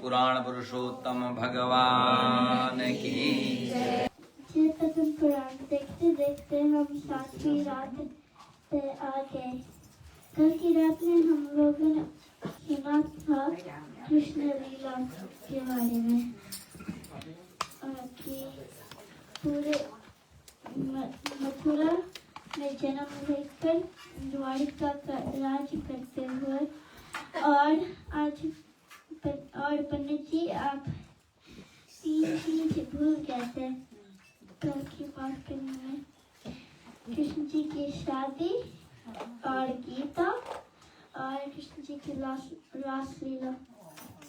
पुराण पुरुषोत्तम भगवान की। पद्म पुराण देखते देखते हम 7वीं रात पे आ गए। कल की रात में हम लोगों ने सुना था कृष्ण लीला के बारे में कि पूरे मथुरा में जन्म लेकर द्वारिका का राज करते हुए और पंडित जी आप 3 चीज भूल गए थे कल की बात करने में। कृष्ण जी की शादी और गीता और कृष्ण जी की रासलीला।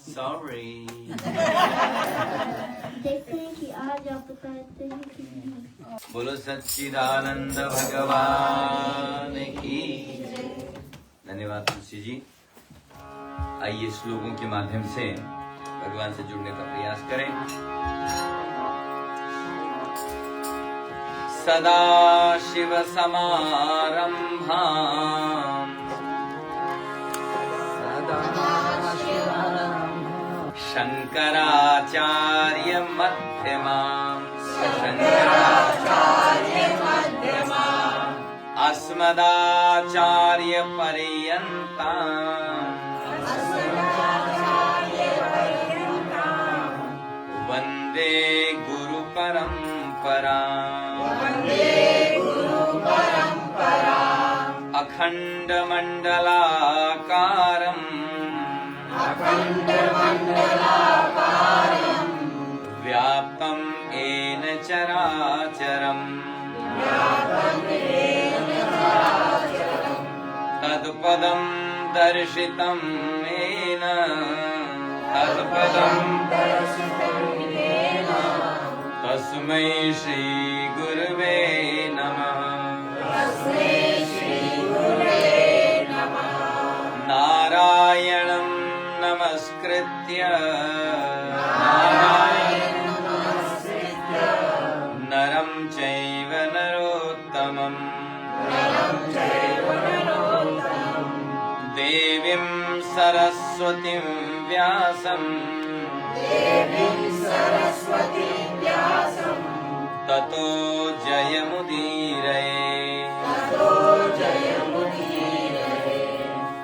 सॉरी। देखते हैं कि आज आप बताते हैं कि नहीं। बोलो सच्चिदानंद भगवान की। धन्यवाद तुलसी जी। आइए श्लोकों के माध्यम से भगवान से जुड़ने का प्रयास करें। सदा शिव समारंभाम् शंकराचार्य मध्यमाम् अस्मदाचार्य पर्यन्ताम् वन्दे गुरु परम्पराम् अखंड मंडलाकारम् व्याप्तं येन चराचरम् तत्पदं दर्शितं येन तस्मै श्री गुरुवे नमः। नारायणं नमस्कृत्य नरं चैव नरोत्तमम् देवीं सरस्वतीं व्यासं ततो जयमुदीरये।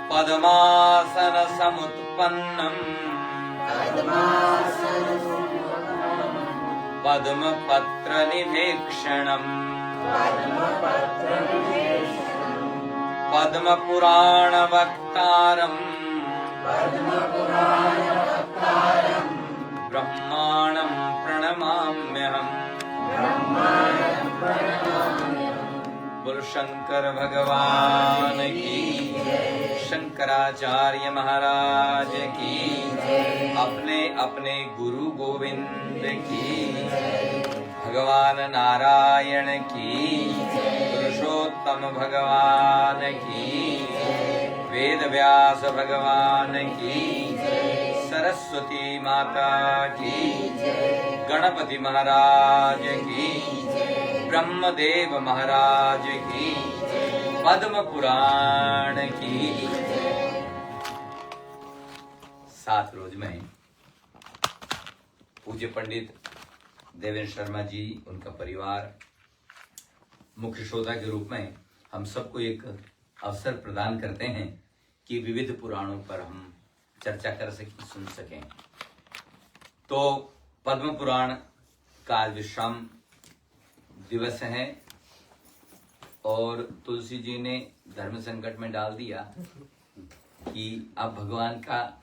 पद्मासन समुत्पन्नम् पद्मपत्र निभीक्षणम् पद्म पुराण वक्तारम् ब्रह्माणं प्रणमाम्यहम्। बोल शंकर भगवान की। शंकराचार्य महाराज की। अपने अपने गुरु गोविंद की। भगवान नारायण की। पुरुषोत्तम भगवान की। वेद व्यास भगवान की। सरस्वती माता की। गणपति महाराज की। ब्रह्मदेव महाराज की। पद्म पुराण की। 7 रोज में पूज्य पंडित देवेंद्र शर्मा जी, उनका परिवार मुख्य श्रोता के रूप में हम सबको एक अवसर प्रदान करते हैं कि विविध पुराणों पर हम चर्चा कर सकें, सुन सकें। तो पद्म पुराण का आज विश्राम दिवस है और तुलसी जी ने धर्म संकट में डाल दिया कि अब भगवान का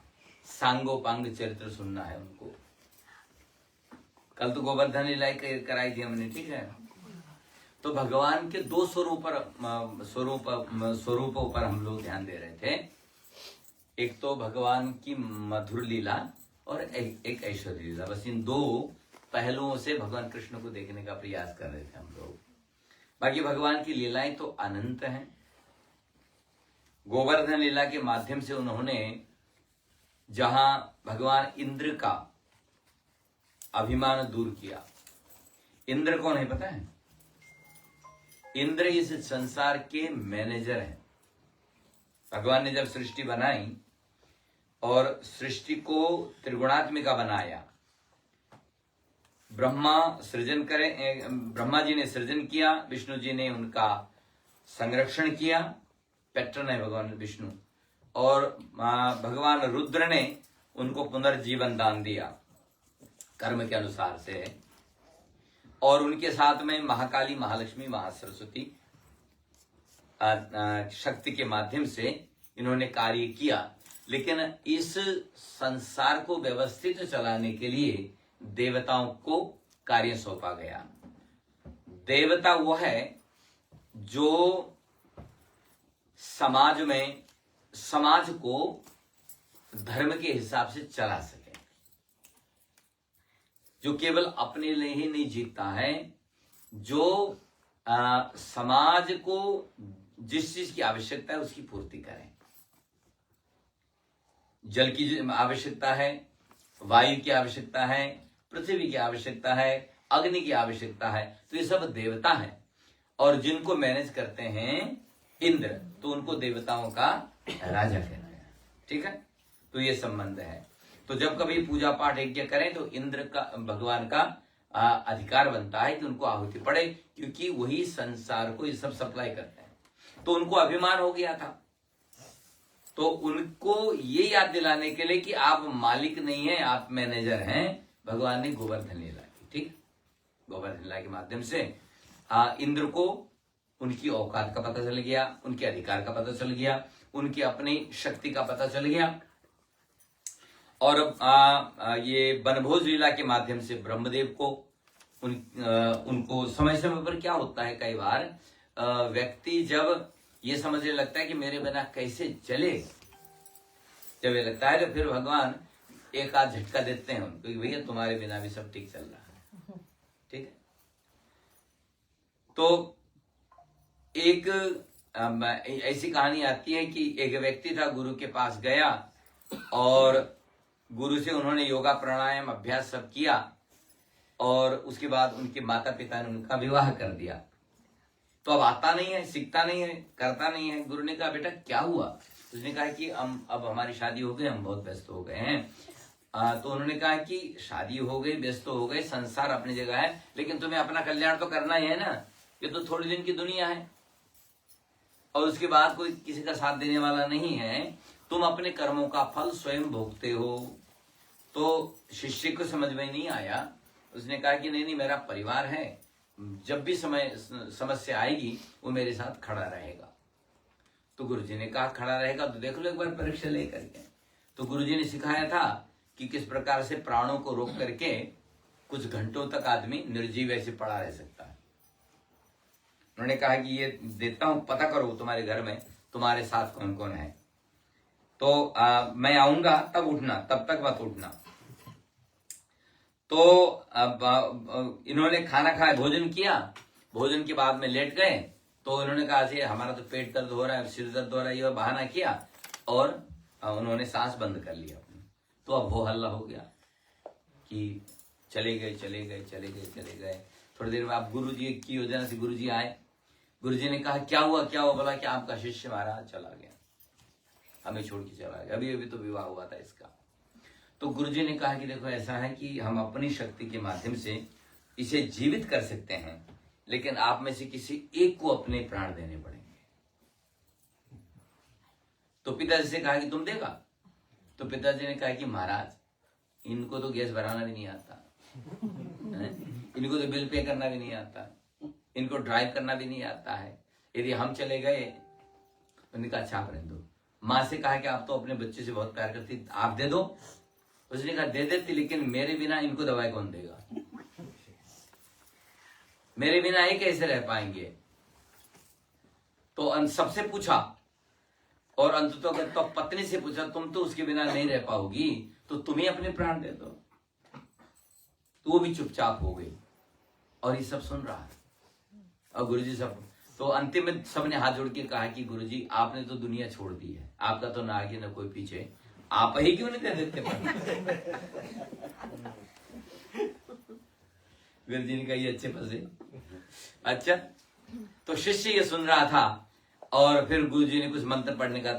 सांगोपांग चरित्र सुनना है उनको। कल तो गोवर्धन लीला कराई थी हमने, ठीक है। तो भगवान के 2 स्वरूपों पर हम लोग ध्यान दे रहे थे। एक तो भगवान की मधुर लीला और एक ऐश्वर्य लीला। बस इन 2 पहलुओं से भगवान कृष्ण को देखने का प्रयास कर रहे थे हम लोग। बाकी भगवान की लीलाएं तो अनंत हैं। गोवर्धन लीला के माध्यम से उन्होंने जहां भगवान इंद्र का अभिमान दूर किया। इंद्र कौन है पता है? इंद्र इस संसार के मैनेजर हैं। भगवान ने जब सृष्टि बनाई और सृष्टि को त्रिगुणात्मिका बनाया। ब्रह्मा जी ने सृजन किया, विष्णु जी ने उनका संरक्षण किया, पैटर्न है भगवान विष्णु, और भगवान रुद्र ने उनको पुनर्जीवन दान दिया कर्म के अनुसार से, और उनके साथ में महाकाली, महालक्ष्मी, महासरस्वती शक्ति के माध्यम से इन्होंने कार्य किया। लेकिन इस संसार को व्यवस्थित चलाने के लिए देवताओं को कार्य सौंपा गया। देवता वो है जो समाज को धर्म के हिसाब से चला सके, जो केवल अपने लिए ही नहीं जीता है, जो समाज को जिस चीज की आवश्यकता है उसकी पूर्ति करें। जल की आवश्यकता है, वायु की आवश्यकता है, पृथ्वी की आवश्यकता है, अग्नि की आवश्यकता है, तो ये सब देवता हैं। और जिनको मैनेज करते हैं इंद्र, तो उनको देवताओं का राजा कहना है। ठीक है, तो ये संबंध है। तो जब कभी पूजा पाठ यज्ञ करें तो इंद्र का, भगवान का अधिकार बनता है कि उनको आहुति पड़े, क्योंकि वही संसार को ये सब सप्लाई करते हैं। तो उनको अभिमान हो गया था, तो उनको ये याद दिलाने के लिए कि आप मालिक नहीं हैं, आप मैनेजर हैं, भगवान ने गोवर्धन लीला की। ठीक, गोवर्धन लीला के माध्यम से इंद्र को उनकी औकात का पता चल गया, उनके अधिकार का पता चल गया, उनकी अपनी शक्ति का पता चल गया। और ये वनभोज लीला के माध्यम से ब्रह्मदेव को उनको समय समय पर क्या होता है, कई बार व्यक्ति जब ये समझने लगता है कि मेरे बिना कैसे चले, जब ये लगता है तो फिर भगवान एक आध झटका देते हैं उनको कि भैया तुम्हारे बिना भी सब ठीक चल रहा है। ठीक है, तो एक ऐसी कहानी आती है कि एक व्यक्ति था, गुरु के पास गया और गुरु से उन्होंने योगा प्राणायाम अभ्यास सब किया, और उसके बाद उनके माता पिता ने उनका विवाह कर दिया। तो अब आता नहीं है, सीखता नहीं है, करता नहीं है। गुरु ने कहा बेटा क्या हुआ? उसने कहा कि अब हमारी शादी हो गई, हम बहुत व्यस्त हो गए हैं। तो उन्होंने कहा कि शादी हो गई, व्यस्त हो गए, संसार अपनी जगह है, लेकिन तुम्हें अपना कल्याण तो करना ही है ना, ये तो थोड़ी दिन की दुनिया है और उसके बाद कोई किसी का साथ देने वाला नहीं है, तुम अपने कर्मों का फल स्वयं भोगते हो। तो शिष्य को समझ में नहीं आया। उसने कहा कि नहीं, मेरा परिवार है, जब भी समस्या आएगी वो मेरे साथ खड़ा रहेगा। तो गुरुजी ने कहा खड़ा रहेगा तो देख लो एक बार परीक्षा लेकर के। तो गुरुजी ने सिखाया था कि किस प्रकार से प्राणों को रोक करके कुछ घंटों तक आदमी निर्जीव ऐसे पड़ा रह सकता है। उन्होंने कहा कि ये देता हूं, पता करो तुम्हारे घर में तुम्हारे साथ कौन कौन है, तो मैं आऊंगा तब उठना, तब तक मत उठना। तो अब इन्होंने खाना खाया, भोजन किया, भोजन के बाद में लेट गए। तो इन्होंने कहा कि हमारा तो पेट दर्द हो रहा है, सिर दर्द हो रहा है, ये बहाना किया और उन्होंने सांस बंद कर लिया अपनी। तो अब वो हल्ला हो गया कि चले गए। थोड़ी देर में आप गुरु जी की योजना से गुरु जी आए। गुरु जी ने कहा क्या हुआ? बोला कि आपका शिष्य महाराज चला गया, हमें छोड़ के चला गया, अभी तो विवाह हुआ था इसका। तो गुरुजी ने कहा कि देखो ऐसा है कि हम अपनी शक्ति के माध्यम से इसे जीवित कर सकते हैं, लेकिन आप में से किसी एक को अपने प्राण देने पड़ेंगे। तो पिताजी से कहा कि तुम देगा? तो पिताजी ने कहा कि महाराज इनको तो गैस भराना भी नहीं आता, इनको तो बिल पे करना भी नहीं आता, इनको ड्राइव करना भी नहीं आता है, यदि हम चले गए। उन्होंने कहा अच्छा आप रहने दो। माँ से कहा कि आप तो अपने बच्चे से बहुत प्यार करती, आप दे दो। उसने कहा दे देती, लेकिन मेरे बिना इनको दवाई कौन देगा? मेरे बिना ये कैसे रह पाएंगे? तो सबसे पूछा और अंततः तो पत्नी से पूछा, तुम तो उसके बिना नहीं रह पाओगी, तो तुम ही अपने प्राण दे दो। तो वो भी चुपचाप हो गई और ये सब सुन रहा है। और गुरुजी सब, तो अंतिम में सबने हाथ जोड़ के कहा कि गुरुजी आपने तो दुनिया छोड़ दी है, आपका तो ना आगे ना कोई पीछे, आप ही क्यों नहीं दे देते? गुरुजी ने कहा ये अच्छे फंसे। अच्छा, तो शिष्य ये सुन रहा था और फिर गुरुजी ने कुछ मंत्र पढ़ने का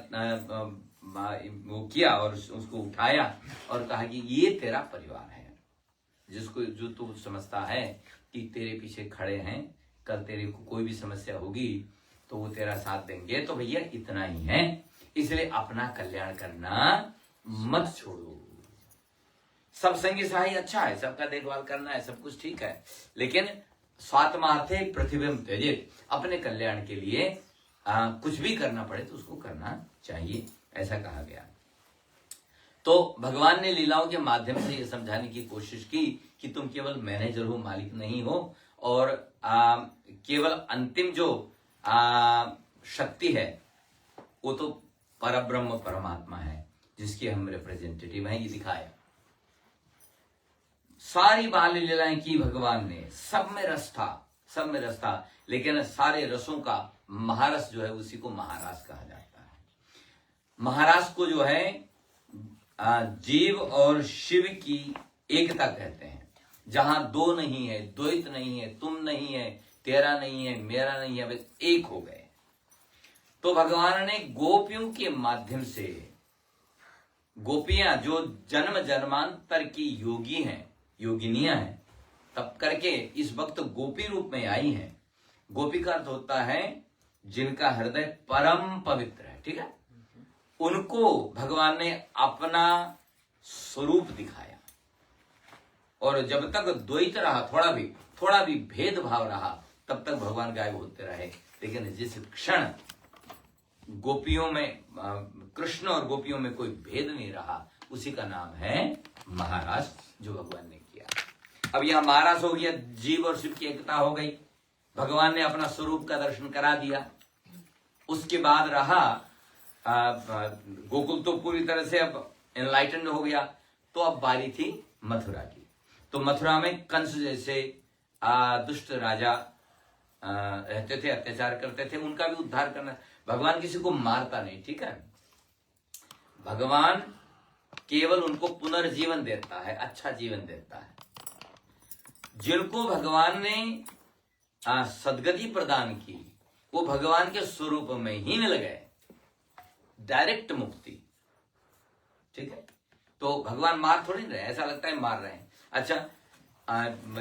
वो किया और उसको उठाया और कहा कि ये तेरा परिवार है, जिसको जो तू समझता है कि तेरे पीछे खड़े हैं, कल तेरे को कोई भी समस्या होगी तो वो तेरा साथ देंगे, तो भैया इतना ही है, इसलिए अपना कल्याण करना मत छोड़ो। सब संगी सहाय अच्छा है, सबका देखभाल करना है, सब कुछ ठीक है, लेकिन स्वात्मार्थे पृथ्वीम त्यजेत, अपने कल्याण के लिए कुछ भी करना पड़े तो उसको करना चाहिए, ऐसा कहा गया। तो भगवान ने लीलाओं के माध्यम से ये समझाने की कोशिश की कि तुम केवल मैनेजर हो, मालिक नहीं हो, और केवल अंतिम जो शक्ति है वो तो परब्रह्म परमात्मा है, जिसके हम रिप्रेजेंटेटिव हैं, ये दिखाया। सारी बाल लीलाएं की भगवान ने, सब में रस था, सब में रस था, लेकिन सारे रसों का महारस जो है उसी को महारास कहा जाता है। महारास को जो है जीव और शिव की एकता कहते हैं, जहां दो नहीं है, द्वैत नहीं है, तुम नहीं है, तेरा नहीं है, मेरा नहीं है, बस एक हो गए। तो भगवान ने गोपियों के माध्यम से, गोपियां जो जन्म जन्मांतर की योगी हैं, योगिनियां हैं, तब करके इस वक्त गोपी रूप में आई हैं। गोपी का अर्थ होता है जिनका हृदय परम पवित्र है, ठीक है। उनको भगवान ने अपना स्वरूप दिखाया, और जब तक द्वैत रहा, थोड़ा भी भेदभाव रहा, तब तक भगवान गायब होते रहे। लेकिन जिस क्षण गोपियों में, कृष्ण और गोपियों में कोई भेद नहीं रहा, उसी का नाम है महारास, जो भगवान ने किया। अब यह महारास हो गया, जीव और शिव की एकता हो गई, भगवान ने अपना स्वरूप का दर्शन करा दिया। उसके बाद रहा गोकुल तो पूरी तरह से अब एनलाइटेंड हो गया, तो अब बारी थी मथुरा की। तो मथुरा में कंस जैसे दुष्ट राजा रहते थे, अत्याचार करते थे, उनका भी उद्धार करना। भगवान किसी को मारता नहीं, ठीक है, भगवान केवल उनको पुनर्जीवन देता है, अच्छा जीवन देता है। जिनको भगवान ने सदगति प्रदान की, वो भगवान के स्वरूप में ही मिल गए, डायरेक्ट मुक्ति, ठीक है। तो भगवान मार थोड़ी नहीं रहे, ऐसा लगता है मार रहे हैं। अच्छा,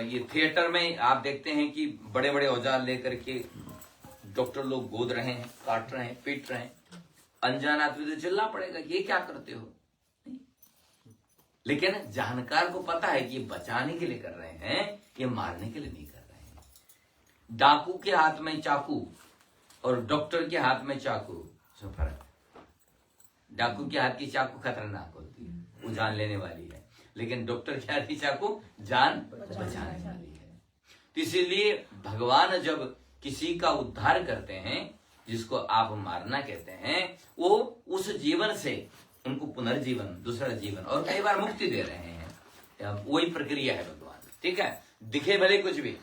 ये थिएटर में आप देखते हैं कि बड़े बड़े औजार लेकर के डॉक्टर लोग गोद रहे हैं, काट रहे हैं, पीट रहे हैं। अनजान आदमी तो चिल्ला पड़ेगा, ये क्या करते हो, लेकिन जानकार को पता है कि ये बचाने के लिए कर रहे हैं, ये मारने के लिए नहीं कर रहे हैं। डाकू के हाथ में चाकू और डॉक्टर के हाथ में चाकू, सो फर्क है। डाकू के हाथ की चाकू खतरनाक होती है, वो जान लेने वाली है, लेकिन डॉक्टर के हाथ की चाकू जान बचाने वाली है। तो इसीलिए भगवान जब किसी का उद्धार करते हैं, जिसको आप मारना कहते हैं, वो उस जीवन से उनको पुनर्जीवन, दूसरा जीवन और कई बार मुक्ति दे रहे हैं। वही प्रक्रिया है भगवान, ठीक है। दिखे भले कुछ भी,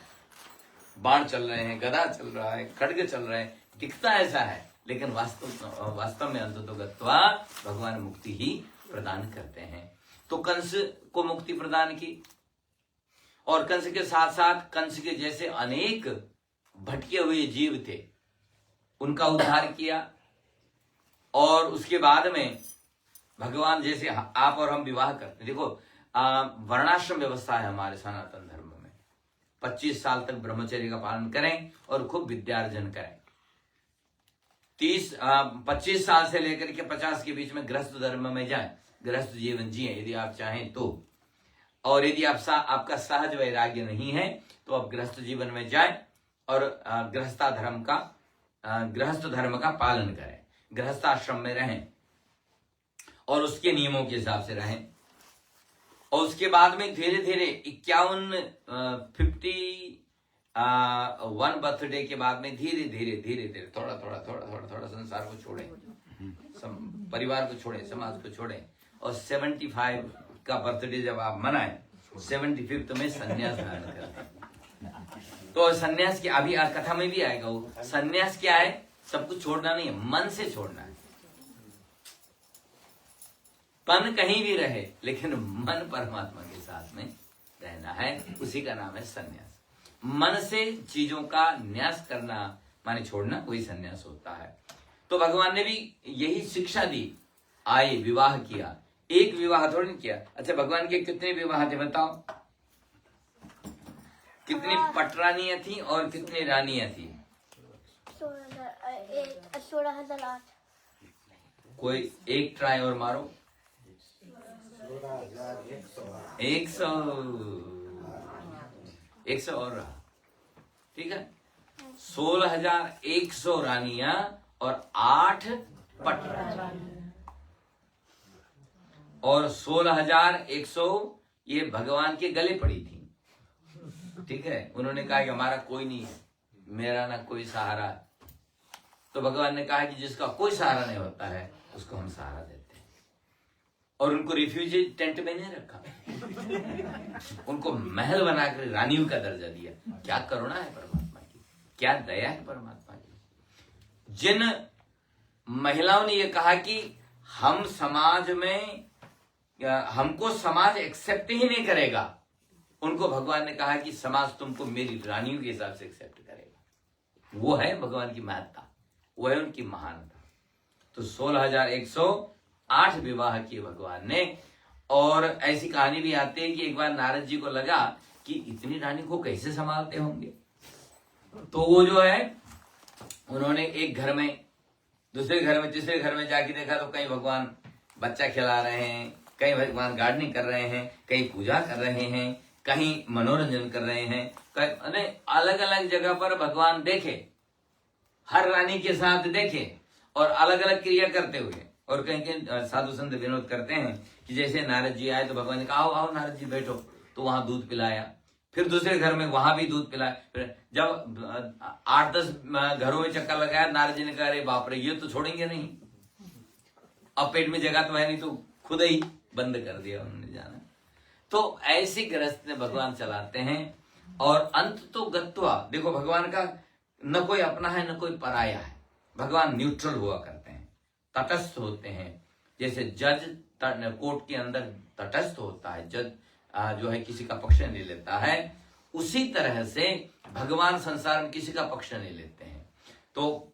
बाण चल रहे हैं, गदा चल रहा है, खड्ग चल रहे हैं, दिखता ऐसा है, लेकिन वास्तव में अंततोगत्वा भगवान मुक्ति ही प्रदान करते हैं। तो कंस को मुक्ति प्रदान की, और कंस के साथ साथ कंस के जैसे अनेक भटके हुए जीव थे, उनका उद्धार किया। और उसके बाद में भगवान, जैसे आप और हम विवाह करते, देखो वर्णाश्रम व्यवस्था है हमारे सनातन धर्म में, 25 साल तक ब्रह्मचर्य का पालन करें और खूब विद्यार्जन करें। 25 साल से लेकर के 50 के बीच में गृहस्थ धर्म में जाएं, गृहस्थ जीवन जिए यदि आप चाहें तो। और यदि आपका सहज वैराग्य नहीं है तो आप गृहस्थ जीवन में जाएं और गृहस्थ धर्म का पालन करें, गृहस्थाश्रम में रहें और उसके नियमों के हिसाब से रहें। और उसके बाद में धीरे धीरे 51 बर्थडे के बाद में धीरे धीरे थोड़ा संसार को छोड़ें, परिवार को छोड़ें, समाज को छोड़ें, और 75 का बर्थडे जब आप मनाएं, 75th में संन्यास धारण करें। तो संन्यास की अभी कथा में भी आएगा, वो संन्यास क्या है, सब कुछ छोड़ना नहीं है, मन से छोड़ना है। तन कहीं भी रहे लेकिन मन परमात्मा के साथ में रहना है, उसी का नाम है संन्यास। मन से चीजों का न्यास करना माने छोड़ना, वही संन्यास होता है। तो भगवान ने भी यही शिक्षा दी आए, विवाह किया। एक विवाह थोड़ी नहीं किया। अच्छा, भगवान के कितने विवाह थे बताओ? कितनी पटरानियां थी और कितनी रानियां थी? 16,008। कोई एक ट्राई और मारो। 100 और रहा, ठीक है। 16,100 रानियां और 8 पटरानियां, और 16,100 ये भगवान के गले पड़ी थी, ठीक है। उन्होंने कहा कि हमारा कोई नहीं है, मेरा ना कोई सहारा। तो भगवान ने कहा कि जिसका कोई सहारा नहीं होता है उसको हम सहारा देते हैं। और उनको रिफ्यूजी टेंट में नहीं रखा, उनको महल बनाकर रानियों का दर्जा दिया। क्या करुणा है परमात्मा की, क्या दया है परमात्मा की। जिन महिलाओं ने ये कहा कि हम समाज में, हमको समाज एक्सेप्ट ही नहीं करेगा, उनको भगवान ने कहा कि समाज तुमको मेरी रानियों के हिसाब से एक्सेप्ट करेगा। वो है भगवान की महत्ता, वो है उनकी महानता। तो 16,108 विवाह किए भगवान ने। और ऐसी कहानी भी आती है कि एक बार नारद जी को लगा कि इतनी रानी को कैसे संभालते होंगे। तो वो जो है, उन्होंने एक घर में, दूसरे घर में, तीसरे घर में जाके देखा तो कहीं भगवान बच्चा खिला रहे हैं, कहीं भगवान गार्डनिंग कर रहे हैं, कहीं पूजा कर रहे हैं, कहीं मनोरंजन कर रहे हैं, कहीं अलग अलग जगह पर भगवान देखे, हर रानी के साथ देखे और अलग अलग क्रिया करते हुए। और कहीं कहीं साधु संत विनोद करते हैं कि जैसे नारद जी आए तो भगवान ने कहा आओ आओ नारद जी बैठो, तो वहां दूध पिलाया। फिर दूसरे घर में वहां भी दूध पिलाया। फिर जब 8-10 घरों में चक्कर लगाया, नारद जी ने कहा अरे बाप रे, ये तो छोड़ेंगे नहीं, अब पेट में जगह तो है नहीं, तो खुद ही बंद कर दिया उन्होंने जाना। तो ऐसी गृहस्थ भगवान चलाते हैं। और अंत तो गत्वा, देखो भगवान का न कोई अपना है न कोई पराया है, भगवान न्यूट्रल हुआ करते हैं, तटस्थ होते हैं। जैसे जज कोर्ट के अंदर तटस्थ होता है, जज जो है किसी का पक्ष नहीं लेता है, उसी तरह से भगवान संसार में किसी का पक्ष नहीं लेते हैं। तो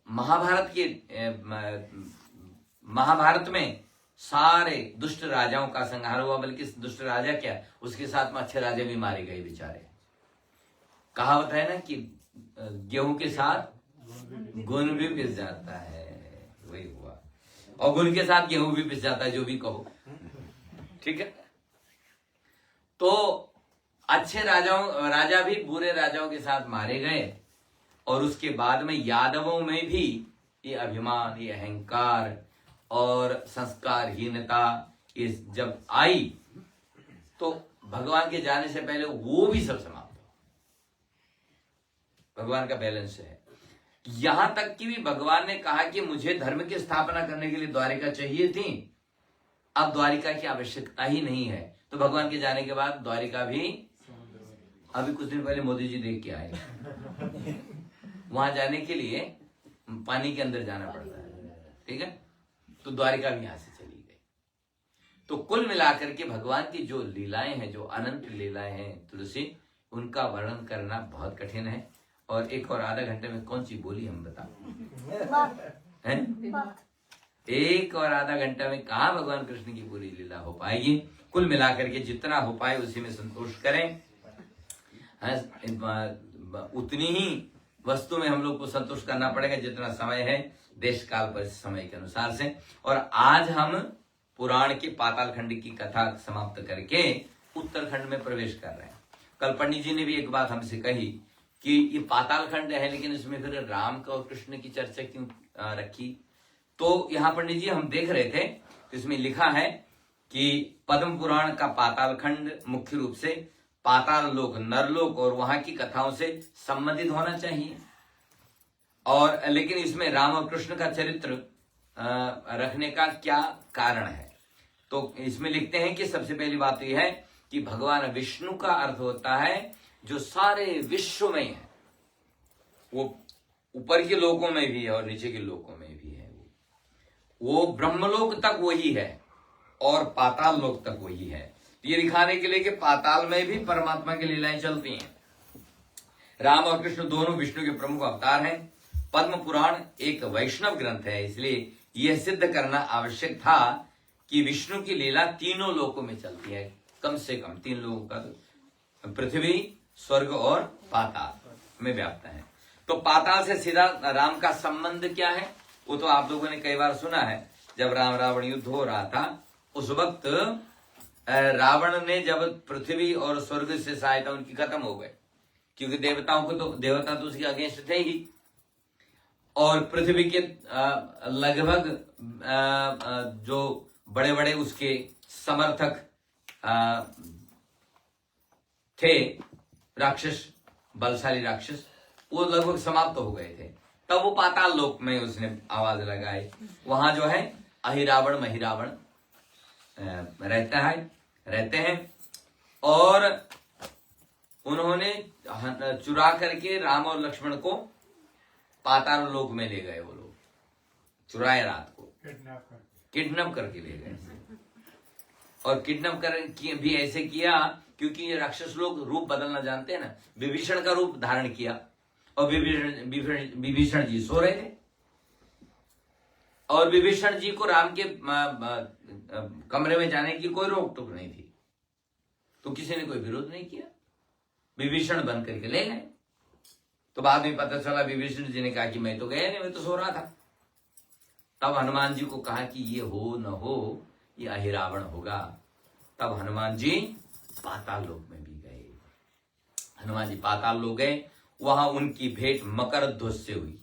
महाभारत में सारे दुष्ट राजाओं का संहार हुआ, बल्कि दुष्ट राजा क्या, उसके साथ में अच्छे राजा भी मारे गए बेचारे। कहावत है ना कि गेहूं के साथ गुण भी पिस जाता है, वही हुआ। और गुण के साथ गेहूं भी पिस जाता है, जो भी कहो, ठीक है। तो अच्छे राजा भी बुरे राजाओं के साथ मारे गए। और उसके बाद में यादवों में भी ये अभिमान, ये अहंकार और संस्कारहीनता ये जब आई, तो भगवान के जाने से पहले वो भी सब समाप्त हो। भगवान का बैलेंस है। यहां तक कि भी भगवान ने कहा कि मुझे धर्म की स्थापना करने के लिए द्वारिका चाहिए थी, अब द्वारिका की आवश्यकता ही नहीं है। तो भगवान के जाने के बाद द्वारिका भी, अभी कुछ दिन पहले मोदी जी देख के आए, वहां जाने के लिए पानी के अंदर जाना पड़ता है, ठीक है। तो द्वारिका भी यहां से चली गई। तो कुल मिलाकर के भगवान की जो लीलाएं हैं, जो अनंत लीलाएं हैं तुलसी, उनका वर्णन करना बहुत कठिन है। और एक और आधा घंटे में कौन सी बोली हम बताओ, हैं? एक और आधा घंटा में कहा भगवान कृष्ण की पूरी लीला हो पाएगी। कुल मिलाकर के जितना हो पाए उसी में संतोष करें। उतनी ही वस्तु में हम लोग को संतोष करना पड़ेगा जितना समय है, देश काल पर समय के अनुसार से। और आज हम पुराण के पातालखंड की कथा समाप्त करके उत्तरखंड में प्रवेश कर रहे हैं। कल पंडित जी ने भी एक बात हमसे कही कि ये पातालखंड है, लेकिन इसमें फिर राम का और कृष्ण की चर्चा क्यों रखी। तो यहाँ पंडित जी हम देख रहे थे, इसमें लिखा है कि पद्म पुराण का पातालखंड मुख्य रूप से पाताल लोक, नरलोक और वहां की कथाओं से संबंधित होना चाहिए। और लेकिन इसमें राम और कृष्ण का चरित्र रखने का क्या कारण है, तो इसमें लिखते हैं कि सबसे पहली बात यह है कि भगवान विष्णु का अर्थ होता है जो सारे विश्व में है, वो ऊपर के लोकों में भी है और नीचे के लोकों में भी है। वो ब्रह्मलोक तक वही है और पाताल लोक तक वही है। ये दिखाने के लिए कि पाताल में भी परमात्मा की लीलाएं चलती हैं। राम और कृष्ण दोनों विष्णु के प्रमुख अवतार हैं। पद्म पुराण एक वैष्णव ग्रंथ है, इसलिए यह सिद्ध करना आवश्यक था कि विष्णु की लीला तीनों लोकों में चलती है, कम से कम 3 लोगों का, पृथ्वी, स्वर्ग और पाताल में व्याप्त है। तो पाताल से सीधा राम का संबंध क्या है वो तो आप लोगों ने कई बार सुना है। जब राम रावण युद्ध हो रहा था उस वक्त रावण ने जब पृथ्वी और स्वर्ग से सहायता उनकी खत्म हो गई, क्योंकि देवता तो उसके अगेंस्ट थे ही, और पृथ्वी के लगभग जो बड़े बड़े उसके समर्थक थे, राक्षस, बलशाली राक्षस, वो लगभग समाप्त हो गए थे। तब वो पाताल लोक में उसने आवाज लगाई। वहां जो है अहिरावण महिरावण रहते हैं, और उन्होंने चुरा करके राम और लक्ष्मण को पाताल लोक में ले गए। वो लोग चुराए, रात को किडनैप करके ले गए, और किडनैप कर भी ऐसे किया क्योंकि ये राक्षस लोग रूप बदलना जानते हैं ना। विभीषण का रूप धारण किया, और विभीषण जी सो रहे थे, और विभीषण जी को राम के कमरे में जाने की कोई रोक टोक नहीं थी, तो किसी ने कोई विरोध नहीं किया, विभीषण बन करके ले गए। तो बाद में पता चला विभीषण जी ने कहा कि मैं तो गया नहीं, मैं तो सो रहा था। तब हनुमान जी को कहा कि ये हो न हो, ये अहिरावण होगा। तब हनुमान जी पाताल लोक में भी गए। हनुमान जी पाताल लोक गए, वहां उनकी भेंट मकरध्वज से हुई।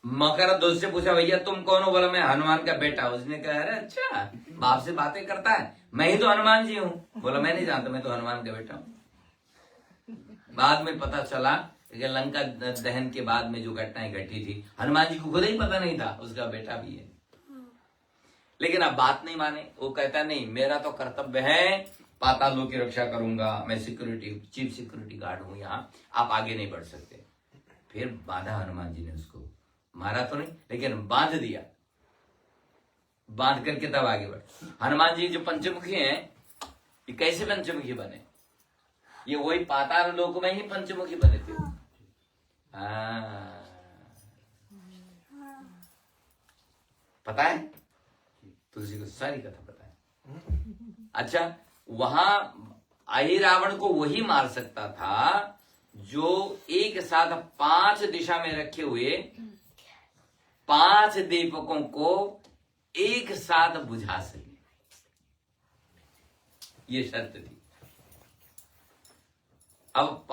मकरध्वज से पूछा, भैया तुम कौन हो? बोला मैं हनुमान का बेटा। उसने कहा, अरे अच्छा, बाप से बातें करता है, मैं ही तो हनुमान जी हूं। बोला मैं नहीं जानता, मैं तो हनुमान का बेटा हूं। बाद में पता चला कि लंका दहन के बाद में जो घटनाएं घटी थी, हनुमान जी को खुद ही पता नहीं था उसका बेटा भी है। लेकिन अब बात नहीं माने, वो कहता नहीं, मेरा तो कर्तव्य है, पाताल लोक की रक्षा करूंगा, मैं चीफ सिक्योरिटी गार्ड हूं यहाँ, आप आगे नहीं बढ़ सकते। फिर बांधा हनुमान जी ने उसको, मारा तो नहीं लेकिन बांध दिया, बांध करके तब आगे बढ़। हनुमान जी जो पंचमुखी हैं, ये कैसे पंचमुखी बने? ये वही पाताल लोक में ही पंचमुखी बने थे। पता है तुलसी को सारी कथा पता है। अच्छा, वहां अहिरावण को वही मार सकता था जो एक साथ 5 दिशा में रखे हुए 5 दीपकों को एक साथ बुझा सके, ये शर्त थी। अब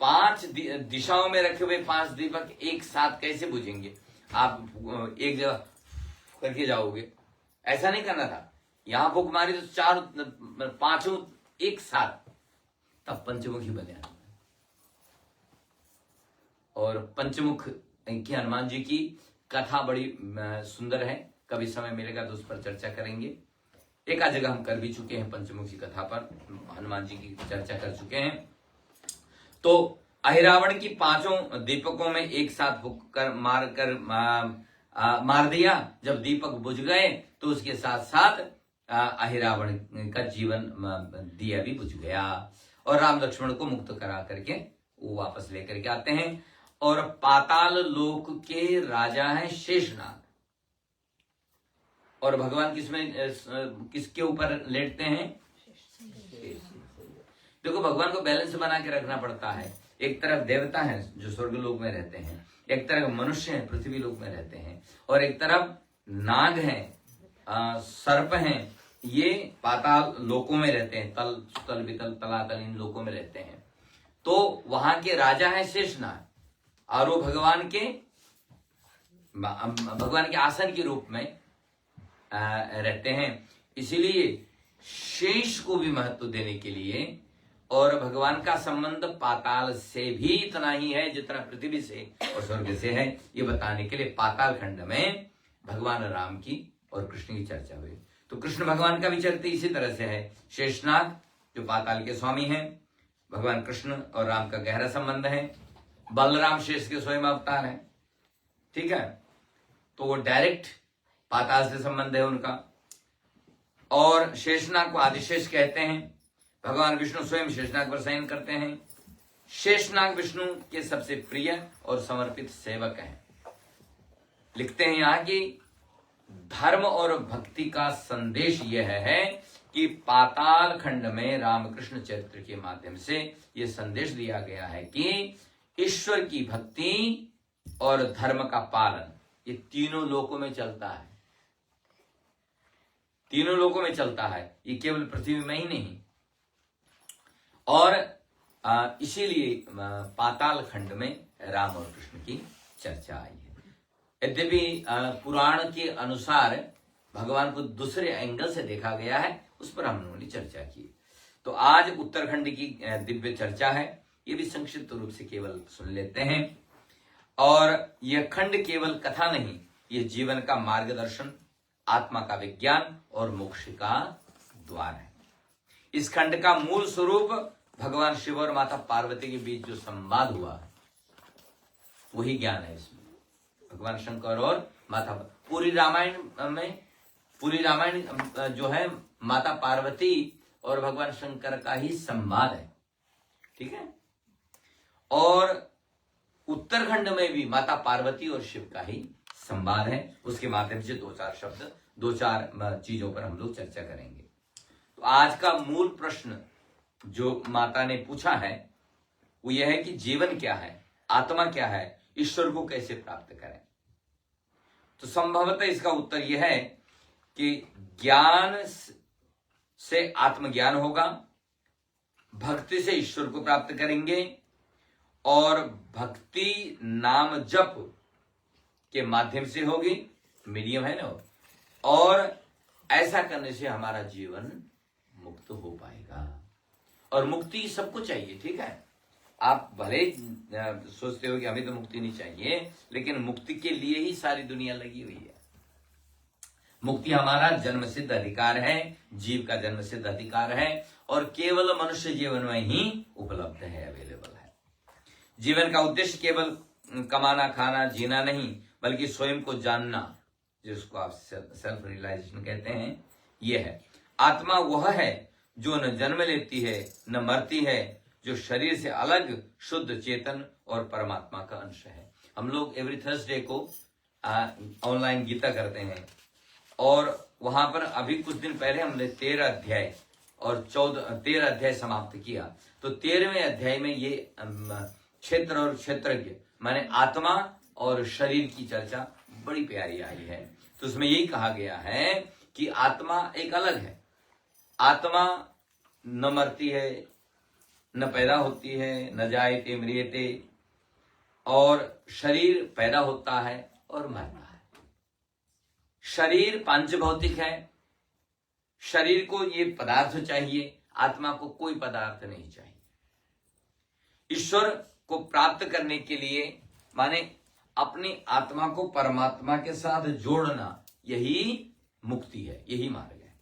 5 दिशाओं में रखे हुए 5 दीपक एक साथ कैसे बुझेंगे? आप एक जगह करके जाओगे, ऐसा नहीं करना था। यहां फूक मारी तो 5 एक साथ, तब पंचमुखी बने। और पंचमुख की हनुमान जी की कथा बड़ी सुंदर है, कभी समय मिलेगा तो उस पर चर्चा करेंगे। एक आध जगह हम कर भी चुके हैं, पंचमुखी कथा पर हनुमान जी की चर्चा कर चुके हैं। तो अहिरावण की 5 दीपकों में एक साथ फूक कर मार दिया। जब दीपक बुझ गए तो उसके साथ साथ अहिरावण का जीवन दिया भी बुझ गया, और राम लक्ष्मण को मुक्त करा करके वो वापस लेकर के आते हैं। और पाताल लोक के राजा हैं शेषनाग, और भगवान किसके ऊपर लेटते हैं? देखो, भगवान को बैलेंस बना के रखना पड़ता है। एक तरफ देवता हैं जो स्वर्ग लोक में रहते हैं, एक तरफ मनुष्य हैं पृथ्वी लोक में रहते हैं, और एक तरफ नाग हैं, सर्प हैं, ये पाताल लोकों में रहते हैं, तल सुतल वितल तलातल इन लोकों में रहते हैं। तो वहां के राजा हैं शेषनाग, और वो भगवान के आसन के रूप में रहते हैं। इसीलिए शेष को भी महत्व देने के लिए, और भगवान का संबंध पाताल से भी इतना ही है जितना पृथ्वी से और स्वर्ग से है, ये बताने के लिए पाताल खंड में भगवान राम की और कृष्ण की चर्चा हुई। तो कृष्ण भगवान का भी चरित्र इसी तरह से है। शेषनाग जो पाताल के स्वामी हैं, भगवान कृष्ण और राम का गहरा संबंध है। बलराम शेष के स्वयं अवतार हैं, ठीक है, तो वो डायरेक्ट पाताल से संबंध है उनका। और शेषनाग को आदिशेष कहते हैं। भगवान विष्णु स्वयं शेषनाग पर शयन करते हैं। शेषनाग विष्णु के सबसे प्रिय और समर्पित सेवक हैं। लिखते हैं यहाँ कि धर्म और भक्ति का संदेश यह है कि पाताल खंड में रामकृष्ण चरित्र के माध्यम से यह संदेश दिया गया है कि ईश्वर की भक्ति और धर्म का पालन ये तीनों लोकों में चलता है, तीनों लोकों में चलता है, ये केवल पृथ्वी में ही नहीं। और इसीलिए पाताल खंड में राम और कृष्ण की चर्चा आई है। यद्यपि पुराण के अनुसार भगवान को दूसरे एंगल से देखा गया है, उस पर हम लोगों ने चर्चा की। तो आज उत्तराखंड की दिव्य चर्चा है, ये भी संक्षिप्त रूप से केवल सुन लेते हैं। और यह खंड केवल कथा नहीं, यह जीवन का मार्गदर्शन, आत्मा का विज्ञान और मोक्ष का द्वार है। इस खंड का मूल स्वरूप भगवान शिव और माता पार्वती के बीच जो संवाद हुआ वही ज्ञान है इसमें। भगवान शंकर और माता, पूरी रामायण जो है माता पार्वती और भगवान शंकर का ही संवाद है, ठीक है। और उत्तराखंड में भी माता पार्वती और शिव का ही संवाद है। उसके माध्यम से दो चार चीजों पर हम लोग चर्चा करेंगे। तो आज का मूल प्रश्न जो माता ने पूछा है वो यह है कि जीवन क्या है, आत्मा क्या है, ईश्वर को कैसे प्राप्त करें। तो संभवतः इसका उत्तर यह है कि ज्ञान से आत्मज्ञान होगा, भक्ति से ईश्वर को प्राप्त करेंगे और भक्ति नाम जप के माध्यम से होगी, मीडियम है ना, और ऐसा करने से हमारा जीवन मुक्त हो पाएगा। और मुक्ति सबको चाहिए, ठीक है। आप भले सोचते हो कि हमें तो मुक्ति नहीं चाहिए, लेकिन मुक्ति के लिए ही सारी दुनिया लगी हुई है। मुक्ति हमारा जन्मसिद्ध अधिकार है, जीव का जन्मसिद्ध अधिकार है और केवल मनुष्य जीवन में ही उपलब्ध है, अवेलेबल है। जीवन का उद्देश्य केवल कमाना, खाना, जीना नहीं, बल्कि स्वयं को जानना, जिसको आप सेल्फ रियलाइजेशन कहते हैं, यह है। आत्मा वह है जो न जन्म लेती है न मरती है, जो शरीर से अलग, शुद्ध, चेतन और परमात्मा का अंश है। हम लोग एवरी थर्सडे को ऑनलाइन गीता करते हैं और वहां पर अभी कुछ दिन पहले हमने 13 अध्याय और 13 अध्याय समाप्त किया। तो 13वें अध्याय में ये क्षेत्र और क्षेत्रज्ञ माने आत्मा और शरीर की चर्चा बड़ी प्यारी आई है। तो उसमें यही कहा गया है कि आत्मा एक अलग है, आत्मा न मरती है, न पैदा होती है, न जायते म्रियते, और शरीर पैदा होता है और मरता है। शरीर पांच भौतिक है, शरीर को ये पदार्थ चाहिए, आत्मा को कोई पदार्थ नहीं चाहिए। ईश्वर को प्राप्त करने के लिए माने अपनी आत्मा को परमात्मा के साथ जोड़ना, यही मुक्ति है, यही मार्ग है।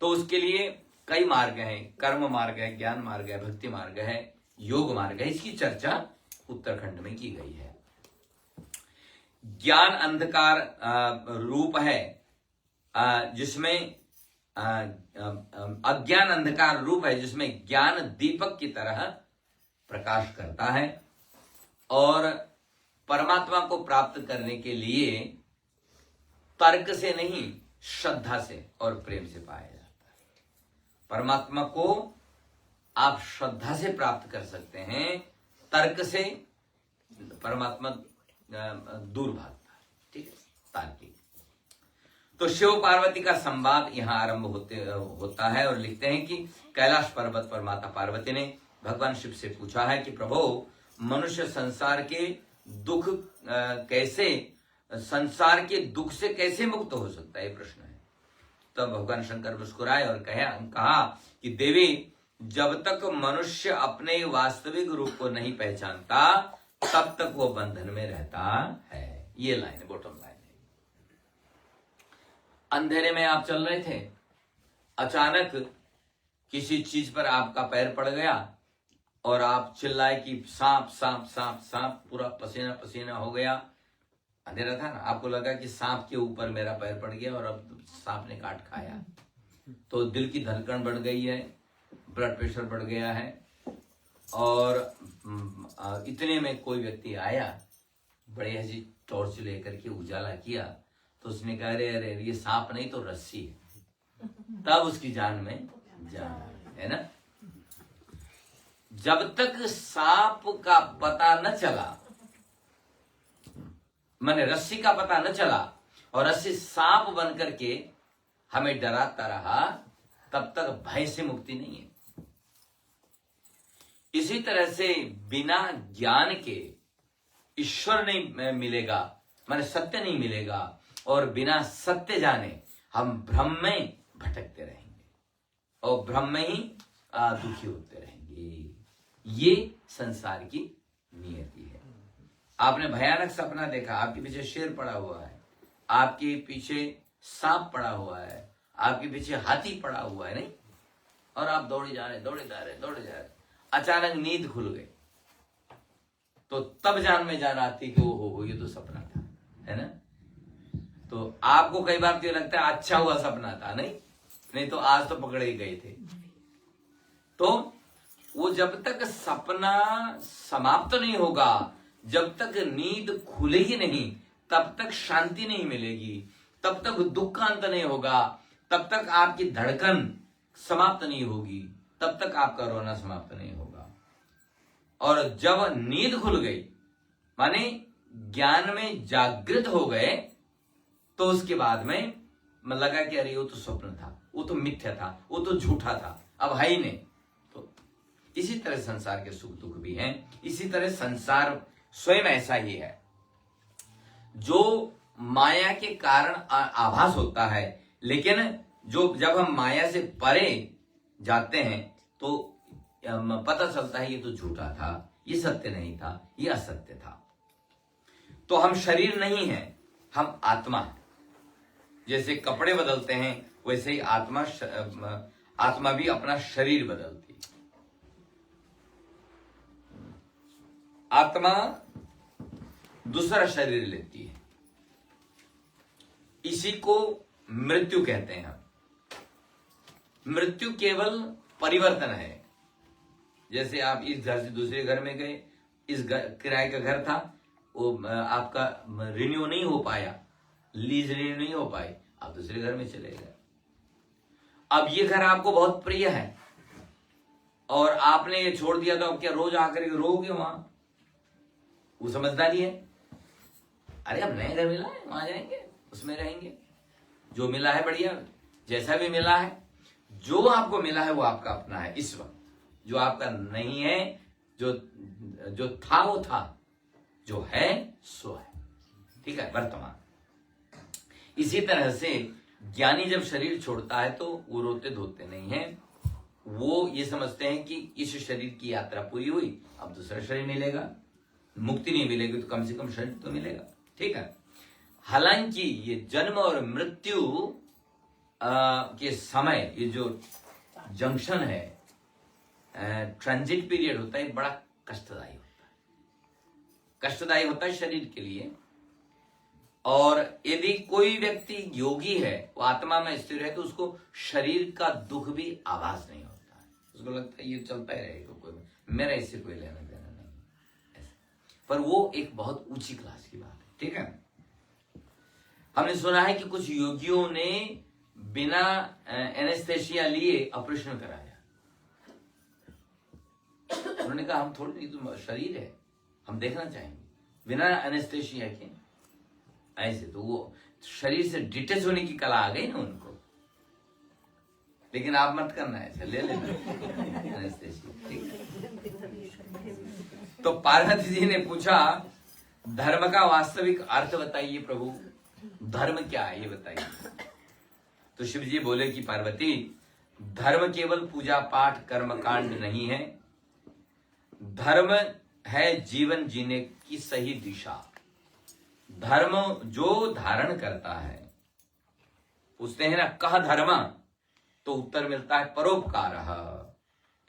तो उसके लिए कई मार्ग हैं, कर्म मार्ग है, ज्ञान मार्ग है, भक्ति मार्ग है, योग मार्ग है। इसकी चर्चा उत्तराखंड में की गई है। ज्ञान अंधकार रूप है जिसमें अज्ञान अंधकार रूप है जिसमें ज्ञान दीपक की तरह प्रकाश करता है और परमात्मा को प्राप्त करने के लिए तर्क से नहीं, श्रद्धा से और प्रेम से पाया जाता है। परमात्मा को आप श्रद्धा से प्राप्त कर सकते हैं, तर्क से परमात्मा दूर भागता है, ठीक है, तार्किक। तो शिव पार्वती का संवाद यहाँ आरंभ होता है और लिखते हैं कि कैलाश पर्वत पर माता पार्वती ने भगवान शिव से पूछा है कि प्रभु, मनुष्य संसार के दुख संसार के दुख से कैसे मुक्त हो सकता है, ये प्रश्न है। तब भगवान शंकर मुस्कुराए और कहा कि देवी, जब तक मनुष्य अपने वास्तविक रूप को नहीं पहचानता तब तक वो बंधन में रहता है। ये लाइन है, बॉटम लाइन है। अंधेरे में आप चल रहे थे, अचानक किसी चीज पर आपका पैर पड़ गया और आप चिल्लाए कि सांप सांप सांप सांप, पूरा पसीना पसीना हो गया। अंधेरा था ना, आपको लगा कि सांप के ऊपर मेरा पैर पड़ गया और अब सांप ने काट खाया। तो दिल की धड़कन बढ़ गई है, ब्लड प्रेशर बढ़ गया है और इतने में कोई व्यक्ति आया, बड़े ऐसी टॉर्च लेकर के उजाला किया तो उसने कहा अरे अरे ये सांप नहीं तो रस्सी है। तब उसकी जान में जान है ना। जब तक सांप का पता न चला, मैंने रस्सी का पता न चला और रस्सी सांप बन करके हमें डराता रहा, तब तक भय से मुक्ति नहीं है। इसी तरह से बिना ज्ञान के ईश्वर नहीं मिलेगा, माने सत्य नहीं मिलेगा, और बिना सत्य जाने हम भ्रम में भटकते रहेंगे और भ्रम में ही दुखी होते रहेंगे। ये संसार की नियति है। आपने भयानक सपना देखा, आपके पीछे शेर पड़ा हुआ है, आपके पीछे सांप पड़ा हुआ है, आपके पीछे हाथी पड़ा हुआ है, नहीं, और आप दौड़े जा रहे, अचानक नींद खुल गई, तो तब जान में जान आती कि वो ये तो सपना था, है ना। तो आपको कई बार तो लगता है अच्छा हुआ सपना था, नहीं तो आज तो पकड़े ही गए थे। तो वो जब तक सपना समाप्त नहीं होगा, जब तक नींद खुलेगी नहीं, तब तक शांति नहीं मिलेगी, तब तक दुख का अंत नहीं होगा, तब तक आपकी धड़कन समाप्त नहीं होगी, तब तक आपका रोना समाप्त नहीं होगा। और जब नींद खुल गई, माने ज्ञान में जागृत हो गए, तो उसके बाद में लगा कि अरे वो तो स्वप्न था, वो तो मिथ्या था, वो तो झूठा था, अब है ही नहीं। तो इसी तरह संसार के सुख दुख भी हैं, इसी तरह संसार स्वयं ऐसा ही है। जो माया के कारण आभास होता है, लेकिन जब हम माया से परे जाते हैं तो पता चलता है ये तो झूठा था, ये सत्य नहीं था, ये असत्य था। तो हम शरीर नहीं है, हम आत्मा है। जैसे कपड़े बदलते हैं, वैसे ही आत्मा भी अपना शरीर बदलती है। आत्मा दूसरा शरीर लेती है, इसी को मृत्यु कहते हैं हम। मृत्यु केवल परिवर्तन है। जैसे आप इस घर से दूसरे घर में गए, इस किराए का घर था, वो आपका रिन्यू नहीं हो पाया, लीज रिन्यू नहीं हो पाई, आप दूसरे घर में चले गए। अब ये घर आपको बहुत प्रिय है और आपने ये छोड़ दिया, तो अब क्या रोज आकर के रोगे वहां? वो समझदारी है। अरे अब नया घर मिला है, वहां जाएंगे, उसमें रहेंगे, जो मिला है बढ़िया, जैसा भी मिला है, जो आपको मिला है वो आपका अपना है इस वक्त। जो आपका नहीं है, जो था वो था, जो है सो है, ठीक है, वर्तमान। इसी तरह से ज्ञानी जब शरीर छोड़ता है तो वो रोते धोते नहीं है, वो ये समझते हैं कि इस शरीर की यात्रा पूरी हुई, अब दूसरा शरीर मिलेगा, मुक्ति नहीं मिलेगी तो कम से कम शरीर तो मिलेगा, ठीक है। हालांकि ये जन्म और मृत्यु के समय, ये जो जंक्शन है, ट्रांजिट पीरियड होता है, बड़ा कष्टदायी होता है, कष्टदायी होता है शरीर के लिए। और यदि कोई व्यक्ति योगी है, वो आत्मा में स्थिर है, तो उसको शरीर का दुख भी आभास नहीं होता है, उसको लगता है ये चलता ही रहेगा, कोई मेरा इससे कोई लेना देना नहीं ऐसा। पर वो एक बहुत ऊंची क्लास की बात है, ठीक है। हमने सुना है कि कुछ योगियों ने बिना एनेस्थेसिया लिए ऑपरेशन कराया। उन्होंने कहा हम थोड़ी, तो शरीर है, हम देखना चाहेंगे, बिना एनेस्थेसिया के। ऐसे तो वो शरीर से डिटेच होने की कला आ गई ना उनको। लेकिन आप मत करना है, ले लेना एनेस्थेसिया, ठीक है। तो पार्वती जी ने पूछा, धर्म का वास्तविक अर्थ बताइए प्रभु, धर्म क्या है ये बताइए। तो शिव जी बोले कि पार्वती, धर्म केवल पूजा पाठ कर्म कांड नहीं है, धर्म है जीवन जीने की सही दिशा। धर्म जो धारण करता है, पूछते हैं ना कह धर्म, तो उत्तर मिलता है परोपकारः,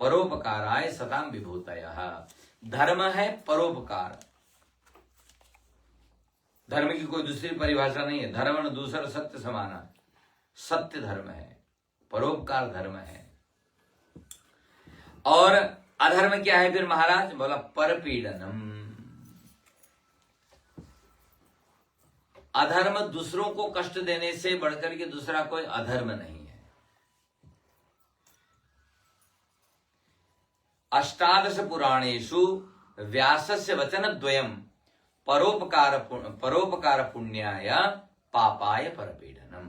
परोपकाराय सताम विभूतयः। धर्म है परोपकार, धर्म की कोई दूसरी परिभाषा नहीं है। धर्म न दूसरा सत्य समाना, सत्य धर्म है, परोपकार धर्म है। और अधर्म क्या है फिर महाराज? बोला परपीड़नम। अधर्म दूसरों को कष्ट देने से बढ़कर के दूसरा कोई अधर्म नहीं है। अष्टादश पुराणेषु व्यासस्य वचनद्वयम् परोपकार पुण्याय पापाय परपीडनम।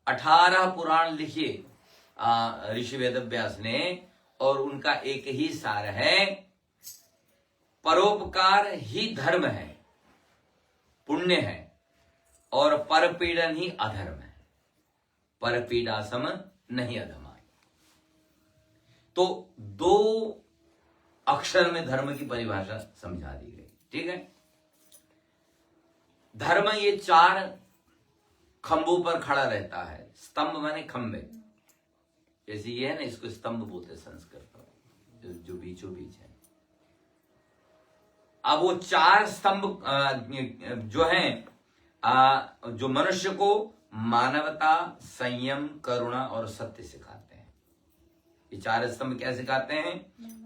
18 पुराण लिखे ऋषि वेदव्यास ने, और उनका एक ही सार है, परोपकार ही धर्म है, पुण्य है, और परपीड़न ही अधर्म है। परपीड़ा सम नहीं अधमाय। तो 2 अक्षर में धर्म की परिभाषा समझा दी गई। ठीक है। धर्म ये 4 खंभों पर खड़ा रहता है। स्तंभ माने खंभे, जैसे ये है ना, इसको स्तंभ बोलते संस्कृत में, जो बीचों बीच है। अब वो 4 स्तंभ जो हैं, जो मनुष्य को मानवता, संयम, करुणा और सत्य सिखाते हैं। ये 4 स्तंभ क्या सिखाते हैं?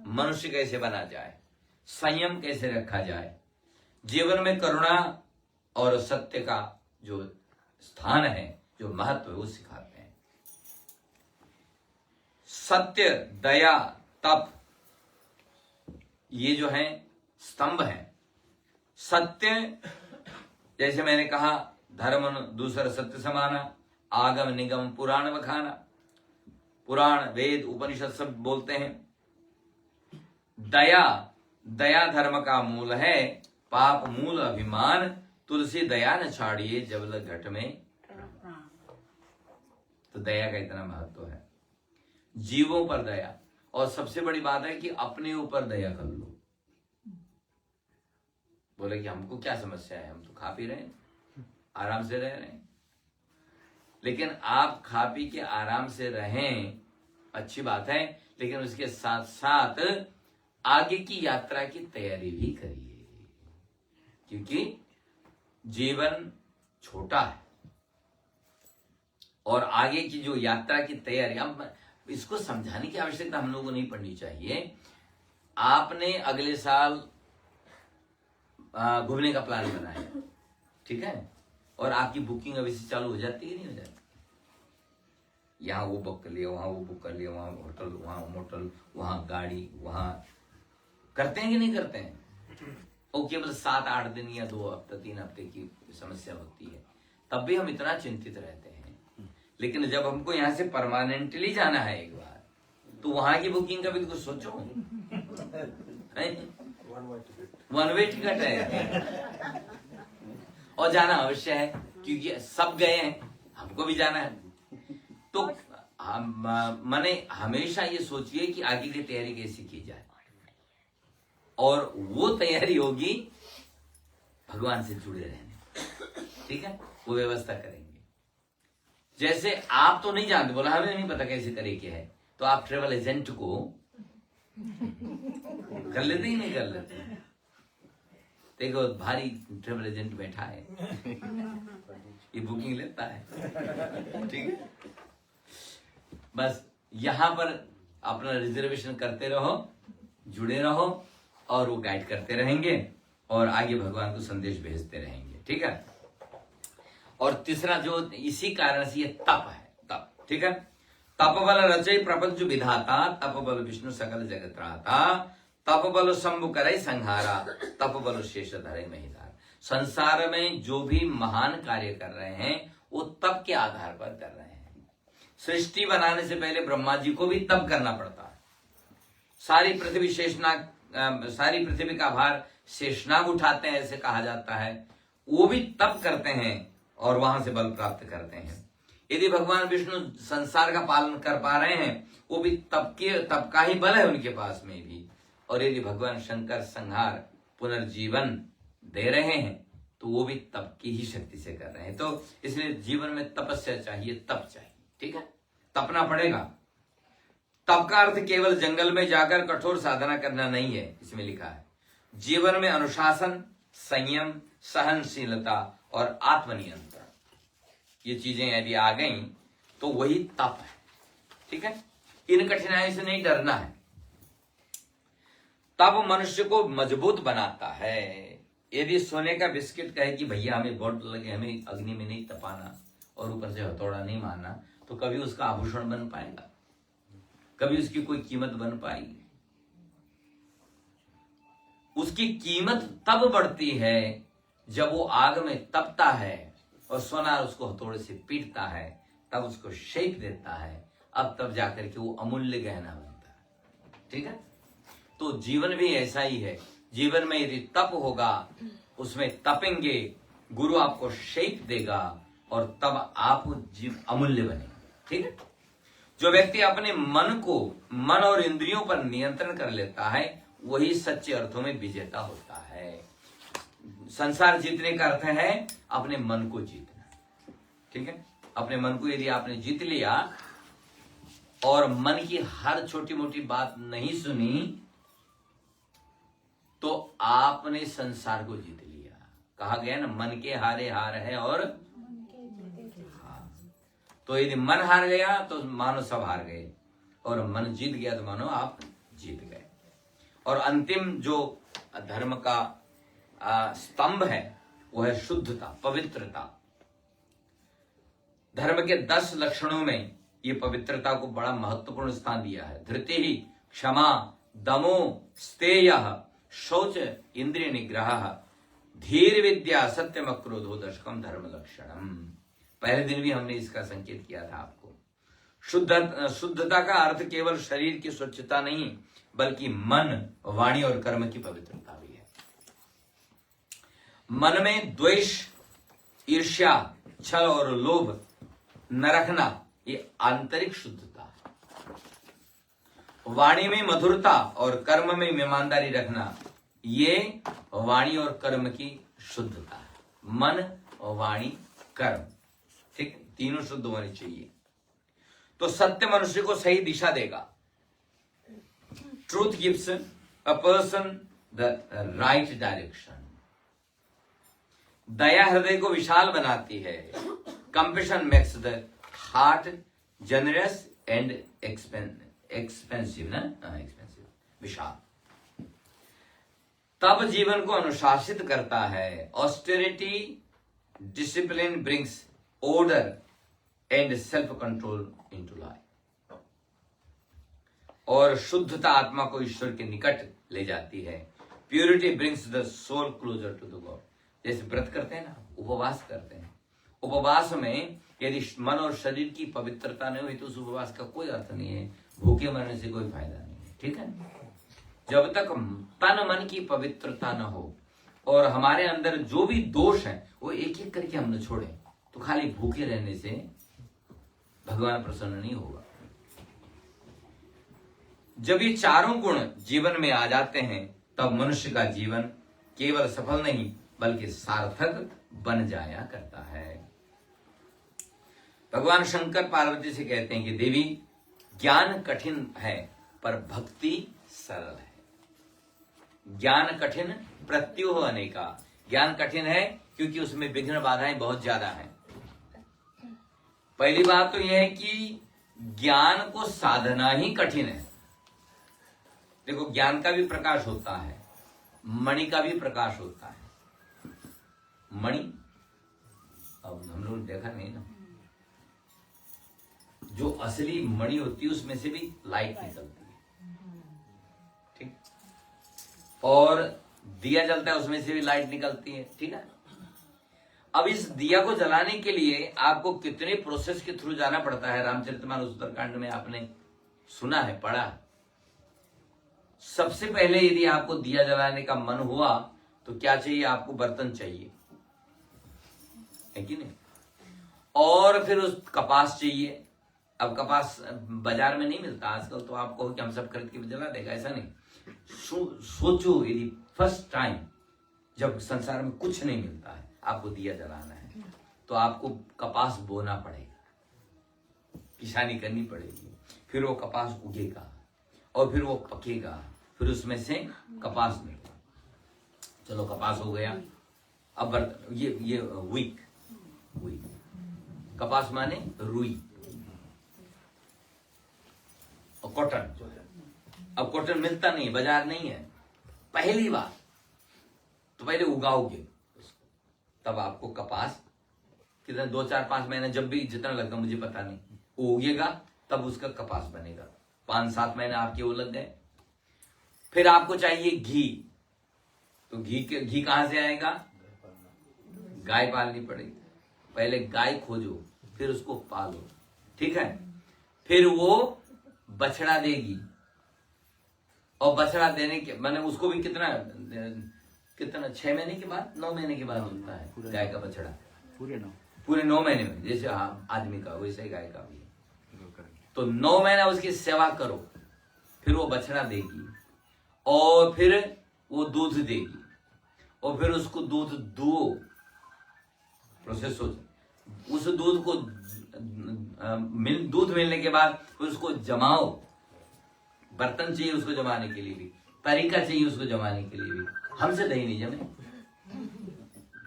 मनुष्य कैसे बना जाए, संयम कैसे रखा जाए, जीवन में करुणा और सत्य का जो स्थान है, जो महत्व है, वो सिखाते हैं। सत्य, दया, तप, ये जो है स्तंभ है। सत्य, जैसे मैंने कहा, धर्म दूसरा सत्य समाना, आगम निगम पुराण बखाना। पुराण, वेद, उपनिषद सब बोलते हैं। दया, दया धर्म का मूल है। पाप मूल अभिमान, तुलसी दया न छाड़िए जब लग घट में। तो दया का इतना महत्व है, जीवों पर दया। और सबसे बड़ी बात है कि अपने ऊपर दया कर लो। बोले कि हमको क्या समस्या है, हम तो खा पी रहे हैं, आराम से रह रहे हैं। लेकिन आप खा पी के आराम से रहें, अच्छी बात है, लेकिन उसके साथ साथ आगे की यात्रा की तैयारी भी करिए, क्योंकि जीवन छोटा है और आगे की जो यात्रा की तैयारी, हम इसको समझाने की आवश्यकता हम लोगों को नहीं पड़नी चाहिए। आपने अगले साल घूमने का प्लान बनाया, ठीक है, और आपकी बुकिंग अभी से चालू हो जाती है, नहीं हो जाती? यहाँ वो बुक कर लिया, वहां वो बुक कर लिया, वहां होटल, वहां मोटल, वहां गाड़ी, वहां करते हैं कि नहीं करते हैं? और केवल 7-8 दिन या 2 हफ्ते 3 हफ्ते की समस्या होती है, तब भी हम इतना चिंतित रहते हैं। लेकिन जब हमको यहाँ से परमानेंटली जाना है एक बार, तो वहां की बुकिंग का भी तो कुछ सोचो। वन वे टिकट है और जाना अवश्य है, क्योंकि सब गए हैं, हमको भी जाना है। तो मैंने हमेशा ये सोचिए कि आगे की तैयारी कैसे की जाए, और वो तैयारी होगी भगवान से जुड़े रहने। ठीक है, वो व्यवस्था करेंगे। जैसे आप तो नहीं जानते, बोला हमें नहीं पता कैसे तरीके है, तो आप ट्रेवल एजेंट को कर लेते ही नहीं कर लेते। देखो भारी ट्रेवल एजेंट बैठा है, ये बुकिंग लेता है, ठीक है। बस यहाँ पर अपना रिजर्वेशन करते रहो, जुड़े रहो, और वो गाइड करते रहेंगे और आगे भगवान को संदेश भेजते रहेंगे। ठीक है। और तीसरा जो इसी कारण से ये तप है, तप, ठीक है। तप बल रचय प्रपंच विधाता, तप बल विष्णु सकल जगत त्राता, तप बल शंभु करे संहारा, तप बल शेष धरे महिधार। संसार में जो भी महान कार्य कर रहे हैं वो तप के आधार पर कर रहे हैं। सृष्टि बनाने से पहले ब्रह्मा जी को भी तप करना पड़ता है। सारी पृथ्वी का भार शेषनाग उठाते हैं, ऐसे कहा जाता है। वो भी तप करते हैं और वहां से बल प्राप्त करते हैं। यदि भगवान विष्णु संसार का पालन कर पा रहे हैं, वो भी तप का ही बल है उनके पास में भी। और यदि भगवान शंकर संहार पुनर्जीवन दे रहे हैं, तो वो भी तप की ही शक्ति से कर रहे हैं। तो इसलिए जीवन में तपस्या चाहिए, तप चाहिए। ठीक है, तपना पड़ेगा। तप का अर्थ केवल जंगल में जाकर कठोर साधना करना नहीं है, इसमें लिखा है जीवन में अनुशासन, संयम, सहनशीलता और आत्मनियंत्रण, ये चीजें यदि आ गई तो वही तप है। ठीक है, इन कठिनाइयों से नहीं डरना है। तप मनुष्य को मजबूत बनाता है। यदि सोने का बिस्किट कहे कि भैया हमें बहुत लगे, हमें अग्नि में नहीं तपाना और ऊपर से हथौड़ा नहीं मारना, तो कभी उसका आभूषण बन पाएगा? कभी उसकी कोई कीमत बन पाएगी? उसकी कीमत तब बढ़ती है जब वो आग में तपता है और सोनार उसको हथौड़े से पीटता है, तब उसको शेप देता है, अब तब जाकर के वो अमूल्य गहना बनता है। ठीक है, तो जीवन भी ऐसा ही है। जीवन में यदि तप होगा, उसमें तपेंगे, गुरु आपको शेप देगा और तब आप अमूल्य बनेंगे। ठीक है, जो व्यक्ति अपने मन और इंद्रियों पर नियंत्रण कर लेता है, वही सच्चे अर्थों में विजेता होता है। संसार जीतने का अर्थ है अपने मन को जीतना। ठीक है, अपने मन को यदि आपने जीत लिया और मन की हर छोटी मोटी बात नहीं सुनी, तो आपने संसार को जीत लिया। कहा गया ना, मन के हारे हार है और हाँ। तो यदि मन हार गया तो मानो सब हार गए, और मन जीत गया तो मानो आप जीत गए। और अंतिम जो धर्म का स्तंभ है वो है शुद्धता, पवित्रता। धर्म के 10 लक्षणों में ये पवित्रता को बड़ा महत्वपूर्ण स्थान दिया है। धृति ही, क्षमा, दमो, स्तेय, शौच, इंद्रिय निग्रह, धीर विद्या, सत्यम, क्रोधो, दशकम धर्म लक्षणम। पहले दिन भी हमने इसका संकेत किया था आपको। शुद्धता का अर्थ केवल शरीर की स्वच्छता नहीं, बल्कि मन, वाणी और कर्म की पवित्रता भी है। मन में द्वेष, ईर्ष्या, छल और लोभ न रखना, ये आंतरिक शुद्धता है। वाणी में मधुरता और कर्म में ईमानदारी रखना, ये वाणी और कर्म की शुद्धता है। मन, वाणी, कर्म, ठीक, तीनों शुद्ध होने चाहिए। तो सत्य मनुष्य को सही दिशा देगा। Truth gives a person the right direction. दया हृदय को विशाल बनाती है। Compassion makes the heart generous and expensive, विशाल। तब जीवन को अनुशासित करता है। Austerity discipline brings order and self control into life. और शुद्धता आत्मा को ईश्वर के निकट ले जाती है। Purity brings the soul closer to the god. जैसे व्रत करते हैं ना, उपवास करते हैं, उपवास में यदि मन और शरीर की पवित्रता नहीं हुई तो उस उपवास का कोई अर्थ नहीं है। भूखे मरने से कोई फायदा नहीं है। ठीक है, जब तक तन मन की पवित्रता न हो और हमारे अंदर जो भी दोष है वो एक एक करके हम न छोड़े, तो खाली भूखे रहने से भगवान प्रसन्न नहीं होगा। जब ये चारों गुण जीवन में आ जाते हैं, तब मनुष्य का जीवन केवल सफल नहीं बल्कि सार्थक बन जाया करता है। भगवान शंकर पार्वती से कहते हैं कि देवी, ज्ञान कठिन है पर भक्ति सरल है। ज्ञान कठिन, प्रत्युह अनेका। ज्ञान कठिन है क्योंकि उसमें विघ्न बाधाएं बहुत ज्यादा हैं। पहली बात तो यह है कि ज्ञान को साधना ही कठिन है। देखो, ज्ञान का भी प्रकाश होता है, मणि का भी प्रकाश होता है। मणि, अब हम लोग देखा नहीं ना, जो असली मणि होती है उसमें से भी लाइट निकलती है। ठीक, और दिया जलता है उसमें से भी लाइट निकलती है। ठीक है, अब इस दिया को जलाने के लिए आपको कितने प्रोसेस के थ्रू जाना पड़ता है, रामचरितमानस उत्तरकांड में आपने सुना है, पढ़ा। सबसे पहले यदि आपको दिया जलाने का मन हुआ तो क्या चाहिए? आपको बर्तन चाहिए, है कि नहीं? और फिर उस कपास चाहिए। अब कपास बाजार में नहीं मिलता आजकल, तो आप कहो कि हम सब खरीद के जला देगा, ऐसा नहीं। सोचो, यदि फर्स्ट टाइम जब संसार में कुछ नहीं मिलता है, आपको दिया जलाना है, तो आपको कपास बोना पड़ेगा, किसानी करनी पड़ेगी, फिर वो कपास उगेगा और फिर वो पकेगा, फिर उसमें से कपास निकलेगा। चलो, कपास हो गया। अब ये वीक कपास माने रुई और कॉटन जो है। अब कॉटन मिलता नहीं, बाजार नहीं है। पहली बार तो पहले उगाओगे उसको, तब आपको कपास कितना 2 4 5 महीने जब भी जितना लगता मुझे पता नहीं, वो उगेगा तब उसका कपास बनेगा। 5 7 महीने आपके वो लग गए। फिर आपको चाहिए घी, तो घी कहां से आएगा? गाय पालनी पड़ेगी। पहले गाय खोजो, फिर उसको पालो, ठीक है। फिर वो बछड़ा देगी, और बछड़ा देने के मैंने उसको भी कितना 6 महीने के बाद 9 महीने के बाद होता है गाय का बछड़ा, पूरे 9 महीने में, जैसे आदमी का वैसे ही गाय का भी। तो 9 महीना उसकी सेवा करो, फिर वो बछड़ा देगी, और फिर वो दूध देगी, और फिर उसको दूध दुओ, प्रोसेस हो, उस दूध को दूध मिलने के बाद उसको जमाओ। बर्तन चाहिए उसको जमाने के लिए भी, तरीका चाहिए उसको जमाने के लिए भी। हमसे दही नहीं जमे,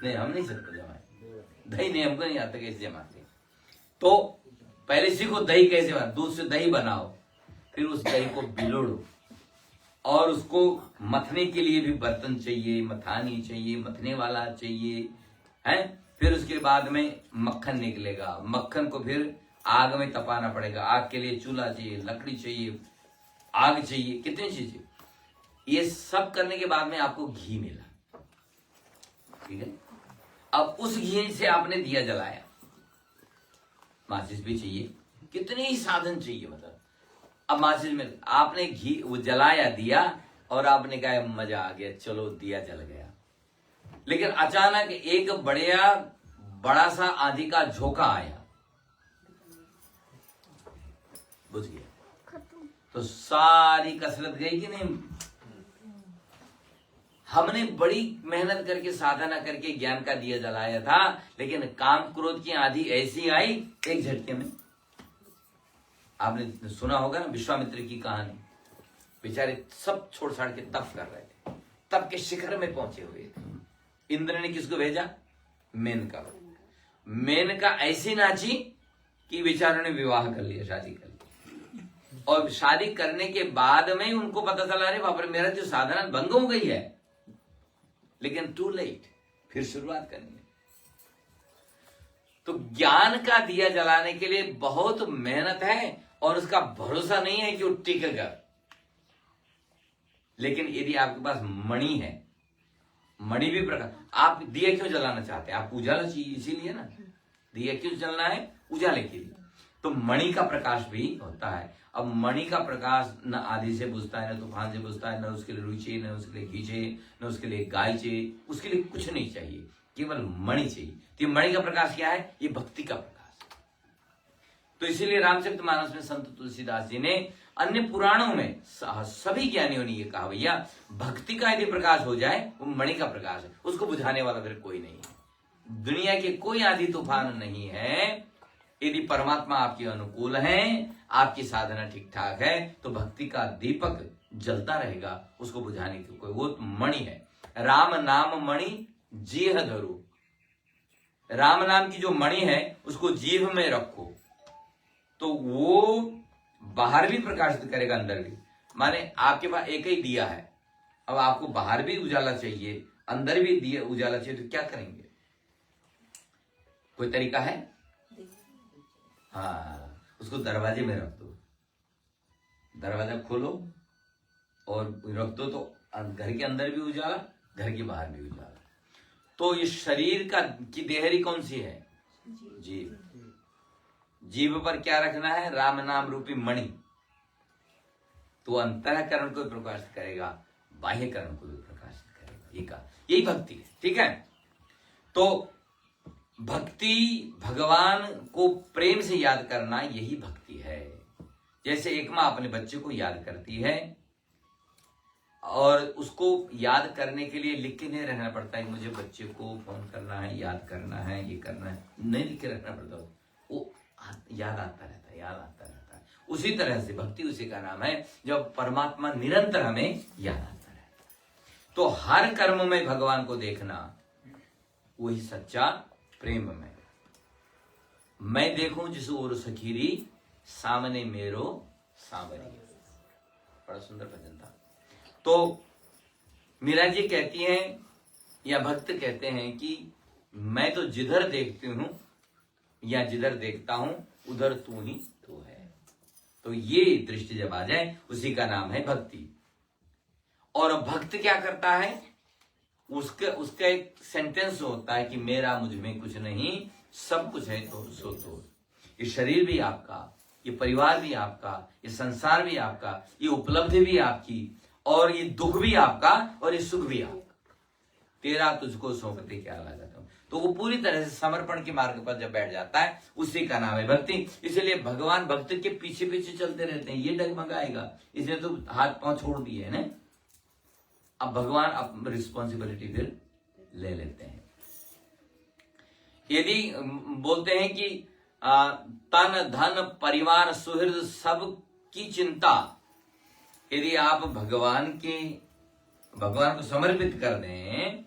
नहीं हम नहीं सकते जमाए दही, नहीं हमको नहीं आता कैसे जमाते। तो पहले सीखो दही कैसे बना, दूध से दही बनाओ, फिर उस दही को बिलोड़ो, और उसको मथने के लिए भी बर्तन चाहिए, मथानी चाहिए, मथने वाला चाहिए, है। फिर उसके बाद में मक्खन निकलेगा, मक्खन को फिर आग में तपाना पड़ेगा। आग के लिए चूल्हा चाहिए, लकड़ी चाहिए, आग चाहिए, कितनी चीजें। ये सब करने के बाद में आपको घी मिला, ठीक है। अब उस घी से आपने दिया जलाया, माचिस भी चाहिए, कितने ही साधन चाहिए, मतलब अब माचिस में आपने घी वो जलाया दिया, और आपने कहा मजा आ गया, चलो दिया जल गया। लेकिन अचानक एक बड़ा सा आंधी का झोंका आया, बुझ गया, तो सारी कसरत गई कि नहीं। हमने बड़ी मेहनत करके साधना करके ज्ञान का दिया जलाया था, लेकिन काम क्रोध की आंधी ऐसी आई एक झटके में। आपने सुना होगा ना विश्वामित्र की कहानी, बेचारे सब छोड़ छाड़ के तप कर रहे थे, तप के शिखर में पहुंचे हुए थे। इंद्र ने किसको भेजा? मेनका। मेनका ऐसी नाची कि बेचारों ने विवाह कर लिया, शादी कर ली, और शादी करने के बाद में उनको पता चला, अरे बाप रे मेरा जो साधना भंग हो गई है। लेकिन टू लेट, फिर शुरुआत करनी है। तो ज्ञान का दिया जलाने के लिए बहुत मेहनत है, और उसका भरोसा नहीं है कि वो टिकेगा। लेकिन यदि आपके पास मणि है, मणि भी प्रकाश, आप दिया क्यों जलाना चाहते हैं? आप उजाला चाहिए, इसीलिए ना दिया क्यों जलना है? उजाले के लिए। तो मणि का प्रकाश भी होता है। अब मणि का प्रकाश न आधी से बुझता है, न तूफान से बुझता है, न उसके लिए रुई चाहिए, न उसके लिए घी चाहिए, न उसके लिए गाय चाहिए, उसके लिए कुछ नहीं चाहिए, केवल मणि चाहिए। तो ये मणि का प्रकाश क्या है? ये भक्ति का प्रकाश। तो इसीलिए रामचरितमानस में संत तुलसीदास जी ने, अन्य पुराणों में सभी ज्ञानियों ने ये कहा, भैया भक्ति का यदि प्रकाश हो जाए वो मणि का प्रकाश है, उसको बुझाने वाला फिर कोई नहीं है। दुनिया के कोई आंधी तूफान नहीं है, यदि परमात्मा आपके अनुकूल है, आपकी साधना ठीक ठाक है, तो भक्ति का दीपक जलता रहेगा, उसको बुझाने की कोई, वो मणि है। राम नाम मणि जीह धरो, राम नाम की जो मणि है उसको जीभ में रखो, तो वो बाहर भी प्रकाशित करेगा, अंदर भी। माने आपके पास एक ही दिया है, अब आपको बाहर भी उजाला चाहिए, अंदर भी दिया उजाला चाहिए, तो क्या करेंगे? कोई तरीका है? हाँ, उसको दरवाजे में रख दो, दरवाजा खोलो और रख दो, तो घर के अंदर भी उजाला, घर के बाहर भी उजाला। तो ये शरीर का की देहरी कौन सी है? जीभ। जीभ पर क्या रखना है? राम नाम रूपी मणि। तो अंतःकरण को प्रकाशित करेगा, बाह्यकरण को भी प्रकाशित करेगा। यही भक्ति है, ठीक है। तो भक्ति, भगवान को प्रेम से याद करना, यही भक्ति है। जैसे एक माँ अपने बच्चे को याद करती है, और उसको याद करने के लिए लिख के नहीं रहना पड़ता है कि मुझे बच्चे को फोन करना है, याद करना है, ये करना है, नहीं लिख के रखना पड़ता, वो याद आता रहता है, याद आता रहता है। उसी तरह से भक्ति उसी का नाम है, जब परमात्मा निरंतर हमें याद आता रहता है। तो हर कर्म में भगवान को देखना, वही सच्चा प्रेम में। मैं देखूं जिस ओर सखीरी, सामने मेरो सांवरी। बड़ा सुंदर भजन था। तो मीरा जी कहती हैं या भक्त कहते हैं कि मैं तो जिधर देखती हूं या जिधर देखता हूं उधर तू ही तू है। तो ये दृष्टि जब आ जाए उसी का नाम है भक्ति। और भक्त क्या करता है, उसका एक सेंटेंस होता है कि मेरा मुझ में कुछ नहीं, सब कुछ है तो सो तो। ये शरीर भी आपका, ये परिवार भी आपका, ये संसार भी आपका, ये उपलब्धि भी आपकी, और ये दुख भी आपका और ये सुख भी आपका। तेरा तुझको सौंपते क्या लागत हो। तो वो पूरी तरह से समर्पण के मार्ग पर जब बैठ जाता है उसी का नाम है भक्ति। इसलिए भगवान भक्त के पीछे पीछे चलते रहते हैं, ये डगमगाएगा इसने तो हाथ पांव छोड़ दिए है ना। अब भगवान अब रिस्पॉन्सिबिलिटी फिर ले लेते हैं। यदि बोलते हैं कि तन धन परिवार सुहृद सब की चिंता, यदि आप भगवान को समर्पित कर दें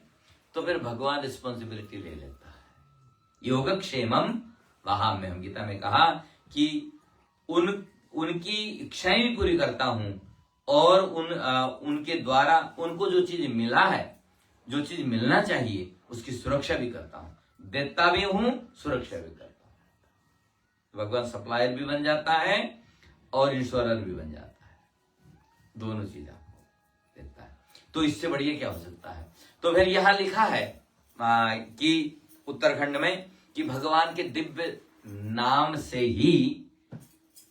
तो फिर भगवान रिस्पॉन्सिबिलिटी ले लेता है। योगक्षेमम वहां में हम गीता में कहा कि उनकी इच्छाएं भी पूरी करता हूं और उनके द्वारा उनको जो चीज मिला है, जो चीज मिलना चाहिए उसकी सुरक्षा भी करता हूं, देता भी हूं, सुरक्षा भी करता हूं। तो भगवान सप्लायर भी बन जाता है और इंश्योरर भी बन जाता है, दोनों चीज आपको देता है। तो इससे बढ़िया क्या हो सकता है। तो फिर यहां लिखा है कि उत्तराखंड में कि भगवान के दिव्य नाम से ही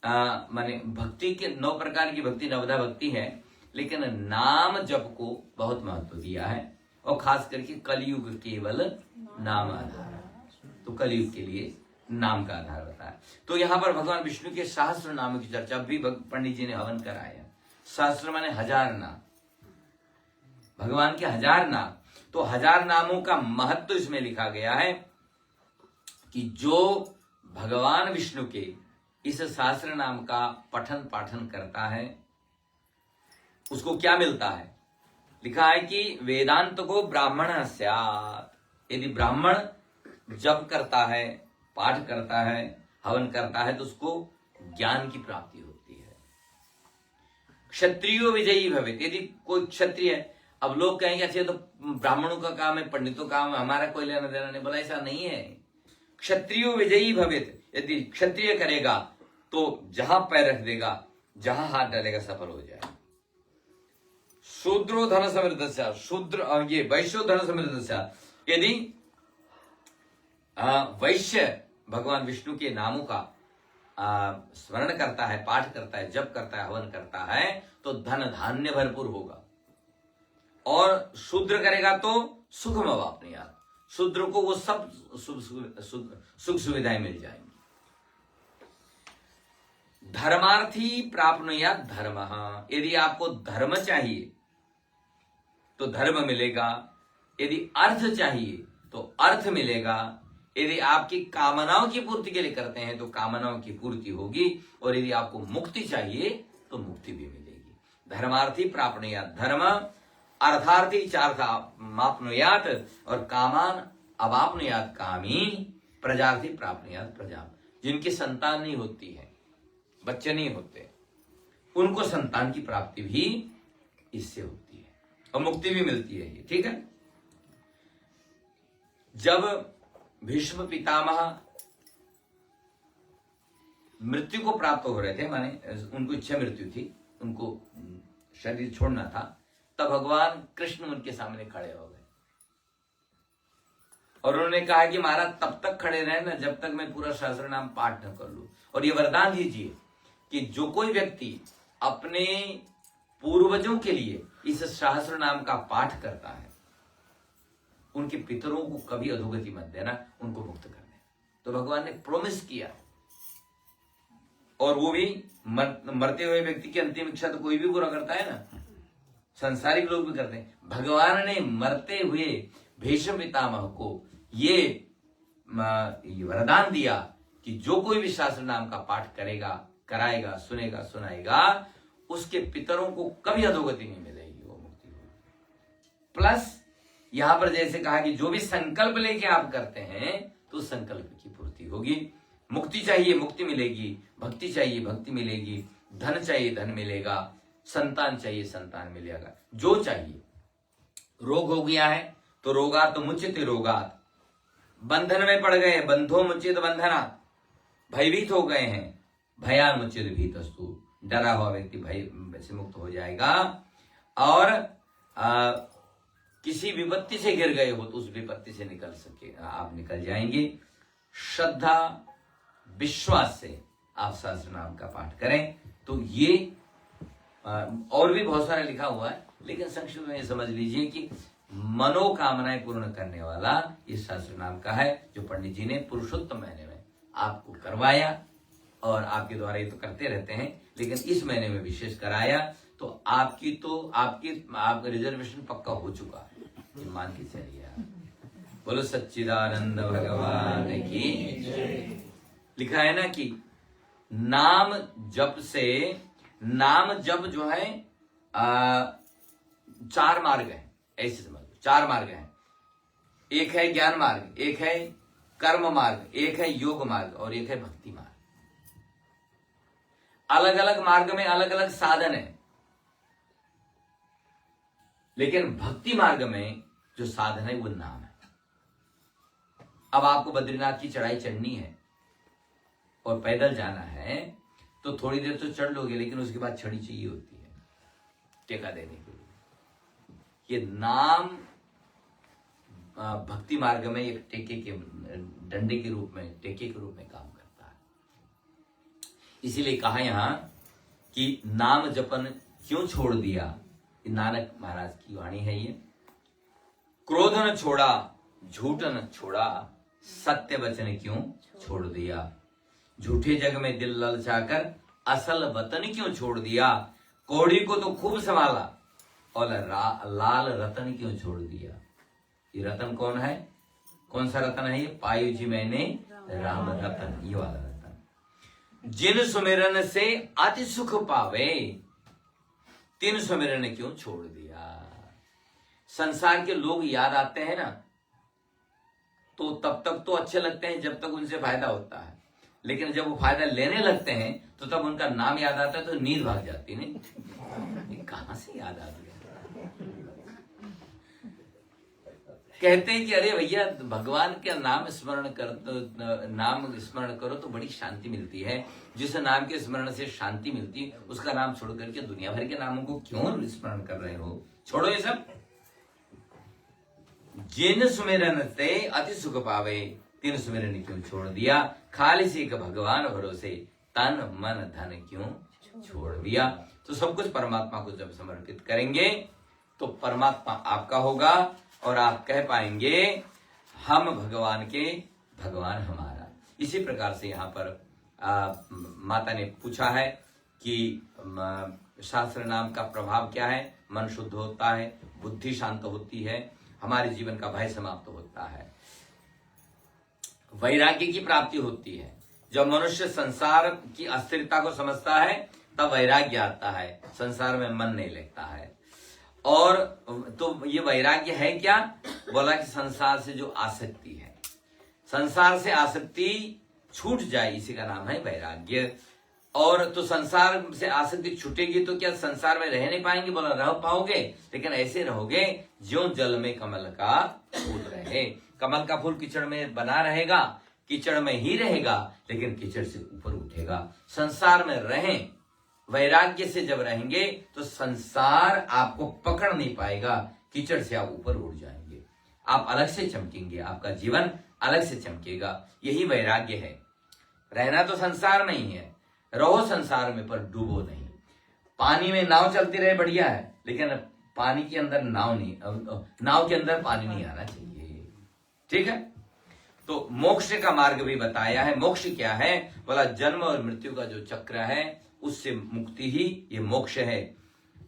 माने भक्ति के 9 प्रकार की भक्ति, नवधा भक्ति है, लेकिन नाम जप को बहुत महत्व दिया है, और खास करके कलयुग केवल नाम आधार है। तो कलयुग के लिए नाम का आधार बताया। तो यहाँ पर भगवान विष्णु के सहस्त्र नामों की चर्चा भी पंडित जी ने हवन कराया। सहस्त्र माने 1000 नाम, भगवान के 1000 नाम। तो 1000 नामों का महत्व इसमें लिखा गया है कि जो भगवान विष्णु के इस सहस्त्र नाम का पठन पाठन करता है उसको क्या मिलता है। लिखा है कि वेदांत को ब्राह्मण स्यात्। यदि ब्राह्मण जप करता है, पाठ करता है, हवन करता है तो उसको ज्ञान की प्राप्ति होती है। क्षत्रियो विजयी भवेत्। यदि कोई क्षत्रिय, अब लोग कहेंगे अच्छा तो ब्राह्मणों का काम है, पंडितों का काम है, हमारा कोई लेना देना नहीं। बोला ऐसा नहीं है। क्षत्रियो विजयी भवेत्। यदि क्षत्रिय करेगा तो जहां पैर रख देगा, जहां हाथ डालेगा सफल हो जाए। शूद्रो धन समृद्धस्य, शूद्र ये वैश्यो धन समृद्धस्य। यदि वैश्य भगवान विष्णु के नामों का स्मरण करता है, पाठ करता है, जप करता है, हवन करता है तो धन धान्य भरपूर होगा। और शूद्र करेगा तो सुखम अवाप्नुयात्। शूद्र को वो सब सुख सुविधाएं मिल जाएंगी। धर्मार्थी प्राप्नुयात् धर्मः। यदि आपको धर्म चाहिए तो धर्म मिलेगा, यदि अर्थ चाहिए तो अर्थ मिलेगा, यदि आपकी कामनाओं की पूर्ति के लिए करते हैं तो कामनाओं की पूर्ति होगी, और यदि आपको मुक्ति चाहिए तो मुक्ति भी मिलेगी। धर्मार्थी प्राप्नुयात् धर्म, अर्थार्थी चार्थमाप्नुयात्, और कामान अवाप्नुयात् कामी, प्रजार्थी प्राप्नुयात् प्रजा। जिनकी संतान नहीं होती है, बच्चे नहीं होते, उनको संतान की प्राप्ति भी इससे होती है और मुक्ति भी मिलती है। ये ठीक है। जब भीष्म पितामह मृत्यु को प्राप्त हो रहे थे, माने उनको इच्छा मृत्यु थी, उनको शरीर छोड़ना था, तब भगवान कृष्ण उनके सामने खड़े हो गए और उन्होंने कहा कि महाराज तब तक खड़े रहे ना जब तक मैं पूरा सहस्त्र नाम पाठ न कर लूं, और ये वरदान दीजिए कि जो कोई व्यक्ति अपने पूर्वजों के लिए इस सहस्त्र नाम का पाठ करता है, उनके पितरों को कभी अधोगति मत देना, उनको मुक्त कर देना। तो भगवान ने प्रॉमिस किया, और वो भी मरते हुए व्यक्ति की अंतिम इच्छा तो कोई भी पूरा करता है ना, संसारिक लोग भी करते हैं। भगवान ने मरते हुए भीष्म पितामह को ये वरदान दिया कि जो कोई भी शास्त्र नाम का पाठ करेगा, कराएगा, सुनेगा, सुनाएगा, उसके पितरों को कभी अधोगति नहीं मिलेगी, वो मुक्ति होगी। प्लस यहां पर जैसे कहा कि जो भी संकल्प लेके आप करते हैं तो संकल्प की पूर्ति होगी। मुक्ति चाहिए, मुक्ति मिलेगी, भक्ति चाहिए, भक्ति मिलेगी, धन चाहिए, धन मिलेगा, संतान चाहिए, संतान मिलेगा, जो चाहिए। रोग हो गया है तो रोगात मुच्यते रोगात, बंधन में पड़ गए, बंधो मुच्यत बंधनात्, भयभीत हो गए हैं, भयान मुच्यते भीतस्तु, डरा हुआ व्यक्ति भय से मुक्त हो जाएगा। और किसी विपत्ति से गिर गए हो तो उस विपत्ति से आप निकल जाएंगे। श्रद्धा विश्वास से आप सहस्त्र नाम का पाठ करें तो ये और भी बहुत सारा लिखा हुआ है, लेकिन संक्षिप्त में समझ लीजिए कि मनोकामनाएं पूर्ण करने वाला इस सहस्त्र नाम का है, जो पंडित जी ने पुरुषोत्तम महीने में आपको करवाया। और आपके द्वारा ये तो करते रहते हैं, लेकिन इस महीने में विशेष कराया, तो आपका रिजर्वेशन पक्का हो चुका है, ये मान के चलिए। बोलो सच्चिदानंद भगवान की। लिखा है ना कि नाम जप से, नाम जप जो है 4 मार्ग है, ऐसे समझ लो 4 मार्ग हैं। एक है ज्ञान मार्ग, एक है कर्म मार्ग, एक है योग मार्ग और एक है भक्ति मार्ग। अलग अलग मार्ग में अलग अलग साधन है, लेकिन भक्ति मार्ग में जो साधन है वो नाम है। अब आपको बद्रीनाथ की चढ़ाई चढ़नी है और पैदल जाना है तो थोड़ी देर तो चढ़ लोगे, लेकिन उसके बाद छड़ी चाहिए होती है टेका देने के लिए। ये नाम भक्ति मार्ग में एक टेके के डंडे के रूप में, टेके के रूप में काम करता है। इसीलिए कहा यहां कि नाम जपन क्यों छोड़ दिया, नानक महाराज की वाणी है ये। क्रोध न छोड़ा, झूठ न छोड़ा, सत्य वचन क्यों छोड़ दिया। झूठे जग में दिल ललचाकर असल वतन क्यों छोड़ दिया। कौड़ी को तो खूब संभाला और लाल रतन क्यों छोड़ दिया। ये रतन कौन है, कौन सा रतन है ये? पायु जी मैंने राम रतन, ये वाला रतन। जिन सुमिरन से अति सुख पावे, तिन सुमिरन क्यों छोड़ दिया। संसार के लोग याद आते हैं ना, तो तब तक तो अच्छे लगते हैं जब तक उनसे फायदा होता है, लेकिन जब वो फायदा लेने लगते हैं तो तब उनका नाम याद आता है तो नींद भाग जाती नहीं। कहां से याद आ गया। कहते हैं कि अरे भैया भगवान का नाम स्मरण करो तो बड़ी शांति मिलती है। जिस नाम के स्मरण से शांति मिलती है उसका नाम छोड़ करके दुनिया भर के नामों को क्यों स्मरण कर रहे हो। छोड़ो ये सब। जिन सुमिरन से अति सुख पावे, तिन सुमिरन क्यों छोड़ दिया। खालिस एक भगवान भरोसे, तन मन धन क्यों छोड़ दिया। तो सब कुछ परमात्मा को जब समर्पित करेंगे तो परमात्मा आपका होगा और आप कह पाएंगे हम भगवान के, भगवान हमारा। इसी प्रकार से यहाँ पर माता ने पूछा है कि शास्त्र नाम का प्रभाव क्या है। मन शुद्ध होता है, बुद्धि शांत होती है, हमारे जीवन का भय समाप्त होता है, वैराग्य की प्राप्ति होती है। जब मनुष्य संसार की अस्थिरता को समझता है तब वैराग्य आता है, संसार में मन नहीं लगता है। और तो ये वैराग्य है क्या? बोला कि संसार से जो आसक्ति है, संसार से आसक्ति छूट जाए, इसी का नाम है वैराग्य। और तो संसार से आसक्ति छूटेगी तो क्या संसार में रह नहीं पाएंगे? बोला रह पाओगे, लेकिन ऐसे रहोगे ज्यों जल में कमल का फूल रहे। कमल का फूल कीचड़ में बना रहेगा, कीचड़ में ही रहेगा, लेकिन कीचड़ से ऊपर उठेगा। संसार में रहें, वैराग्य से जब रहेंगे तो संसार आपको पकड़ नहीं पाएगा, कीचड़ से आप ऊपर उड़ जाएंगे, आप अलग से चमकेंगे, आपका जीवन अलग से चमकेगा। यही वैराग्य है। रहना तो संसार में ही है, रहो संसार में पर डूबो नहीं। पानी में नाव चलती रहे बढ़िया है, लेकिन पानी के अंदर नाव नहीं, नाव के अंदर पानी नहीं आना चाहिए। ठीक है। तो मोक्ष का मार्ग भी बताया है। मोक्ष क्या है? बोला जन्म और मृत्यु का जो चक्र है उससे मुक्ति ही ये मोक्ष है।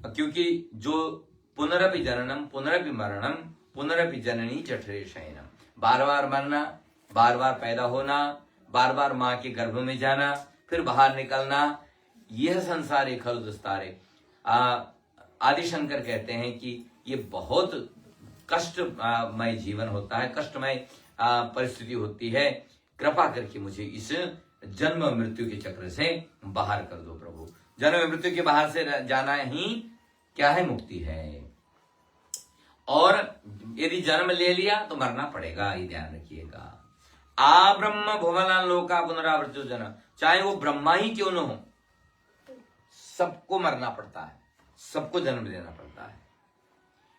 क्योंकि जो पुनरपि जननम पुनरपि मरणम पुनरपि जननी जठरे शयनम, बार बार मरना, बार बार पैदा होना, बार बार माँ के गर्भ में जाना, फिर बाहर निकलना, यह संसार एक खल दुस्तारे। आदि शंकर कहते हैं कि ये बहुत कष्टमय जीवन होता है, कष्टमय परिस्थिति होती है। कृपा करके मुझे इस जन्म मृत्यु के चक्र से बाहर कर दो प्रभु। जन्म मृत्यु के बाहर से जाना ही क्या है? मुक्ति है। और यदि जन्म ले लिया तो मरना पड़ेगा, ये ध्यान रखिएगा। आ ब्रह्म भुवन लोका पुनरावृत्तो जन्म, चाहे वो ब्रह्मा ही क्यों न हो, सबको मरना पड़ता है, सबको जन्म लेना पड़ता है।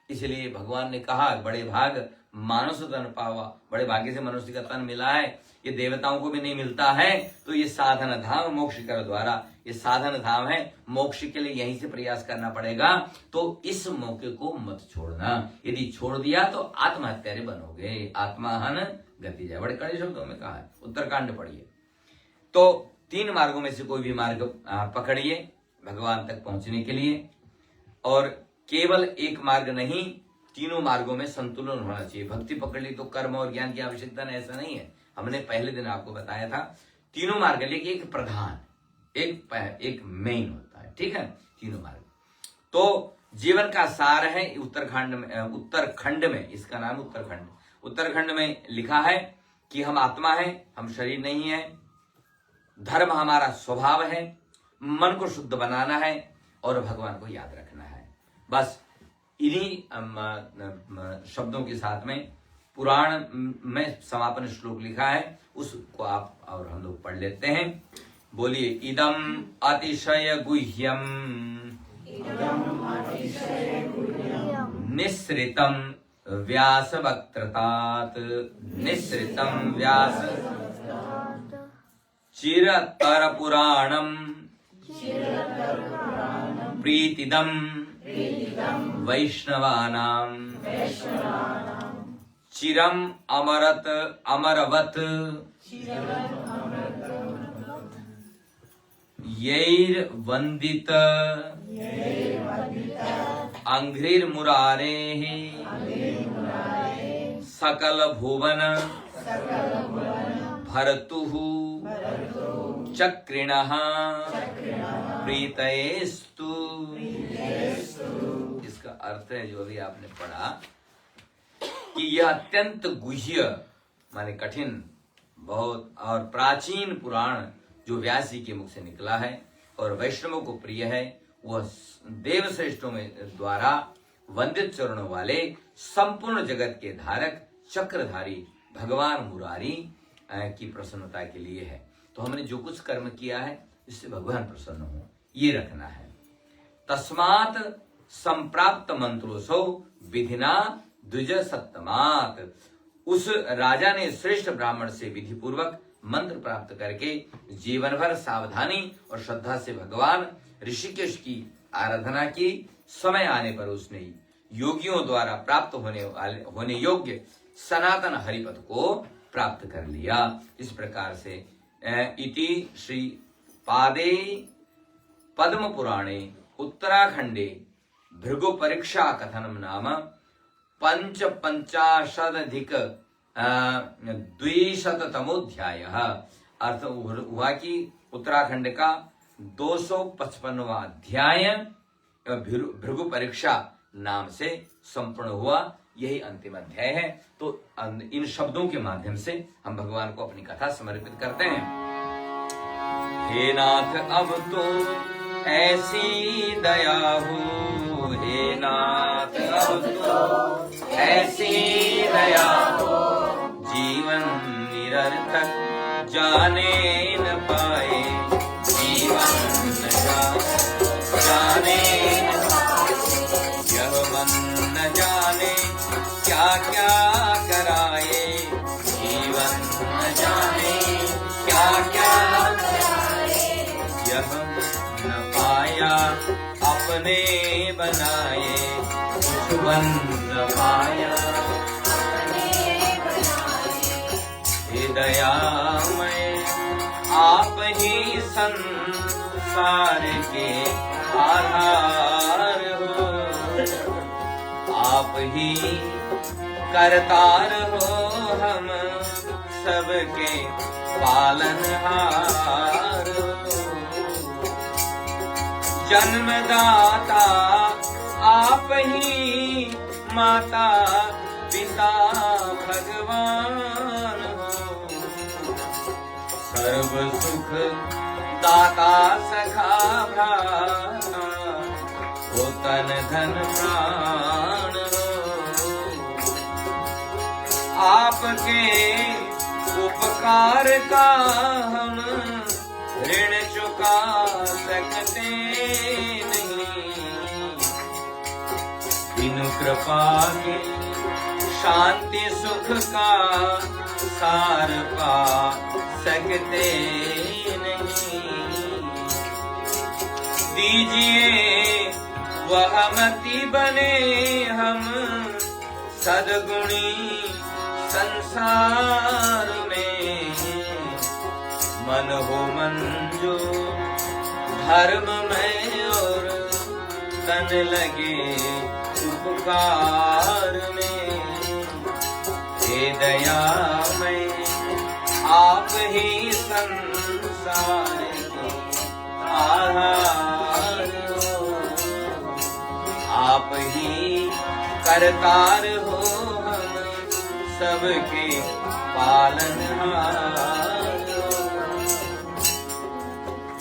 इसलिए भगवान ने कहा बड़े भाग मानुष तन पावा, बड़े भाग्य से मनुष्य का तन मिला है, ये देवताओं को भी नहीं मिलता है। तो ये साधन धाम मोक्ष कर द्वारा, ये साधन धाम है, मोक्ष के लिए यहीं से प्रयास करना पड़ेगा। तो इस मौके को मत छोड़ना, यदि छोड़ दिया तो आत्महत्यारे बनोगे, आत्माहन गति जाए, बड़े कड़े शब्दों में कहा है, उत्तरकांड पढ़िए। तो 3 मार्गों में से कोई भी मार्ग पकड़िए भगवान तक पहुंचने के लिए, और केवल एक मार्ग नहीं, तीनों मार्गों में संतुलन होना चाहिए। भक्ति पकड़ ली तो कर्म और ज्ञान की आवश्यकता नहीं, ऐसा नहीं है। हमने पहले दिन आपको बताया था तीनों मार्ग, लेकिन एक प्रधान, एक मेन होता है, ठीक है, तीनों मार्ग। तो जीवन का सार है उत्तरखंड में, इसका नाम उत्तरखंड में लिखा है कि हम आत्मा है, हम शरीर नहीं है, धर्म हमारा स्वभाव है, मन को शुद्ध बनाना है और भगवान को याद रखना है। बस इन्हीं शब्दों के साथ में पुराण में समापन श्लोक लिखा है, उसको आप और हम लोग पढ़ लेते हैं। बोलिए, इदम अतिशय गुह्यम निस्सृतम व्यास वक्त्रतात्, निस्सृतम व्यास चिरतर पुराणम प्रीतिदम वैष्णवानां चिरम अमरवत यैर्वन्दित अंघ्रिर्मुरारेः सकल भुवन भर्तुः चक्रिणः प्रीतयेस्तु। इसका अर्थ है जो अभी आपने पढ़ा कि यह अत्यंत गुह्य माने कठिन बहुत और प्राचीन पुराण जो व्यास जी के मुख से निकला है और वैष्णवों को प्रिय है, वह देव श्रेष्ठों में द्वारा वंदित चरणों वाले संपूर्ण जगत के धारक चक्रधारी भगवान मुरारी की प्रसन्नता के लिए है। तो हमने जो कुछ कर्म किया है इससे भगवान प्रसन्न हो, ये रखना है। तस्मात् संप्राप्त मंत्रोसौ विधिना द्विज सप्तमात्, उस राजा ने श्रेष्ठ ब्राह्मण से विधि पूर्वक मंत्र प्राप्त करके जीवन भर सावधानी और श्रद्धा से भगवान ऋषिकेश की आराधना की। समय आने पर उसने योगियों द्वारा प्राप्त होने योग्य सनातन हरिपद को प्राप्त कर लिया। इस प्रकार से इति श्री पादे पद्म पुराणे उत्तराखंडे भृगु परीक्षा कथनम नाम 55 द्विशतमोध्याय। अर्थ हुआ कि उत्तराखंड का 255वां अध्याय भृगु परीक्षा नाम से संपूर्ण हुआ, यही अंतिम अध्याय है। तो इन शब्दों के माध्यम से हम भगवान को अपनी कथा समर्पित करते हैं। हे नाथ अब तो ऐसी दया हो, हे नाथ अब तो ऐसी दया हो, जीवन निरर्थक जाने न पाए, जीवन जाने न पाए, यह मन न जाने क्या क्या कराए, जीवन न जाने क्या क्या कराए, यह न पाया अपने बनाए, कुछ बन न पाया अपने बनाए। हे दयामय आप ही संसार के आधार हो, आप ही करतार हो, हम सबके पालनहार हो। जन्मदाता आप ही, माता पिता भगवान हो, सर्व सुख दाता सखा भ्राता, हो तन धन प्राण हो। आपके उपकार का हम ऋण चुका सकते नहीं। बिनु कृपा के शांति सुख का सार पा सकते नहीं। दीजिए वह मति बने हम सद्गुणी संसार में। मन हो मंजो धर्म में और तन लगे उपकार में। हे दया में आप ही संसार के आधार हो। आप ही करतार हो हम सबके पालनहार हो।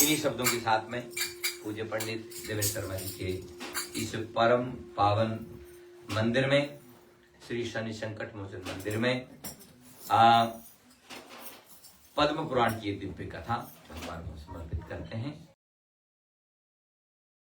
इन्हीं शब्दों के साथ में पूज्य पंडित देवेंद्र शर्मा जी के इस परम पावन मंदिर में, श्री शनि संकट मोचन मंदिर में पद्म पुराण की दिव्य कथा भगवान को समर्पित करते हैं।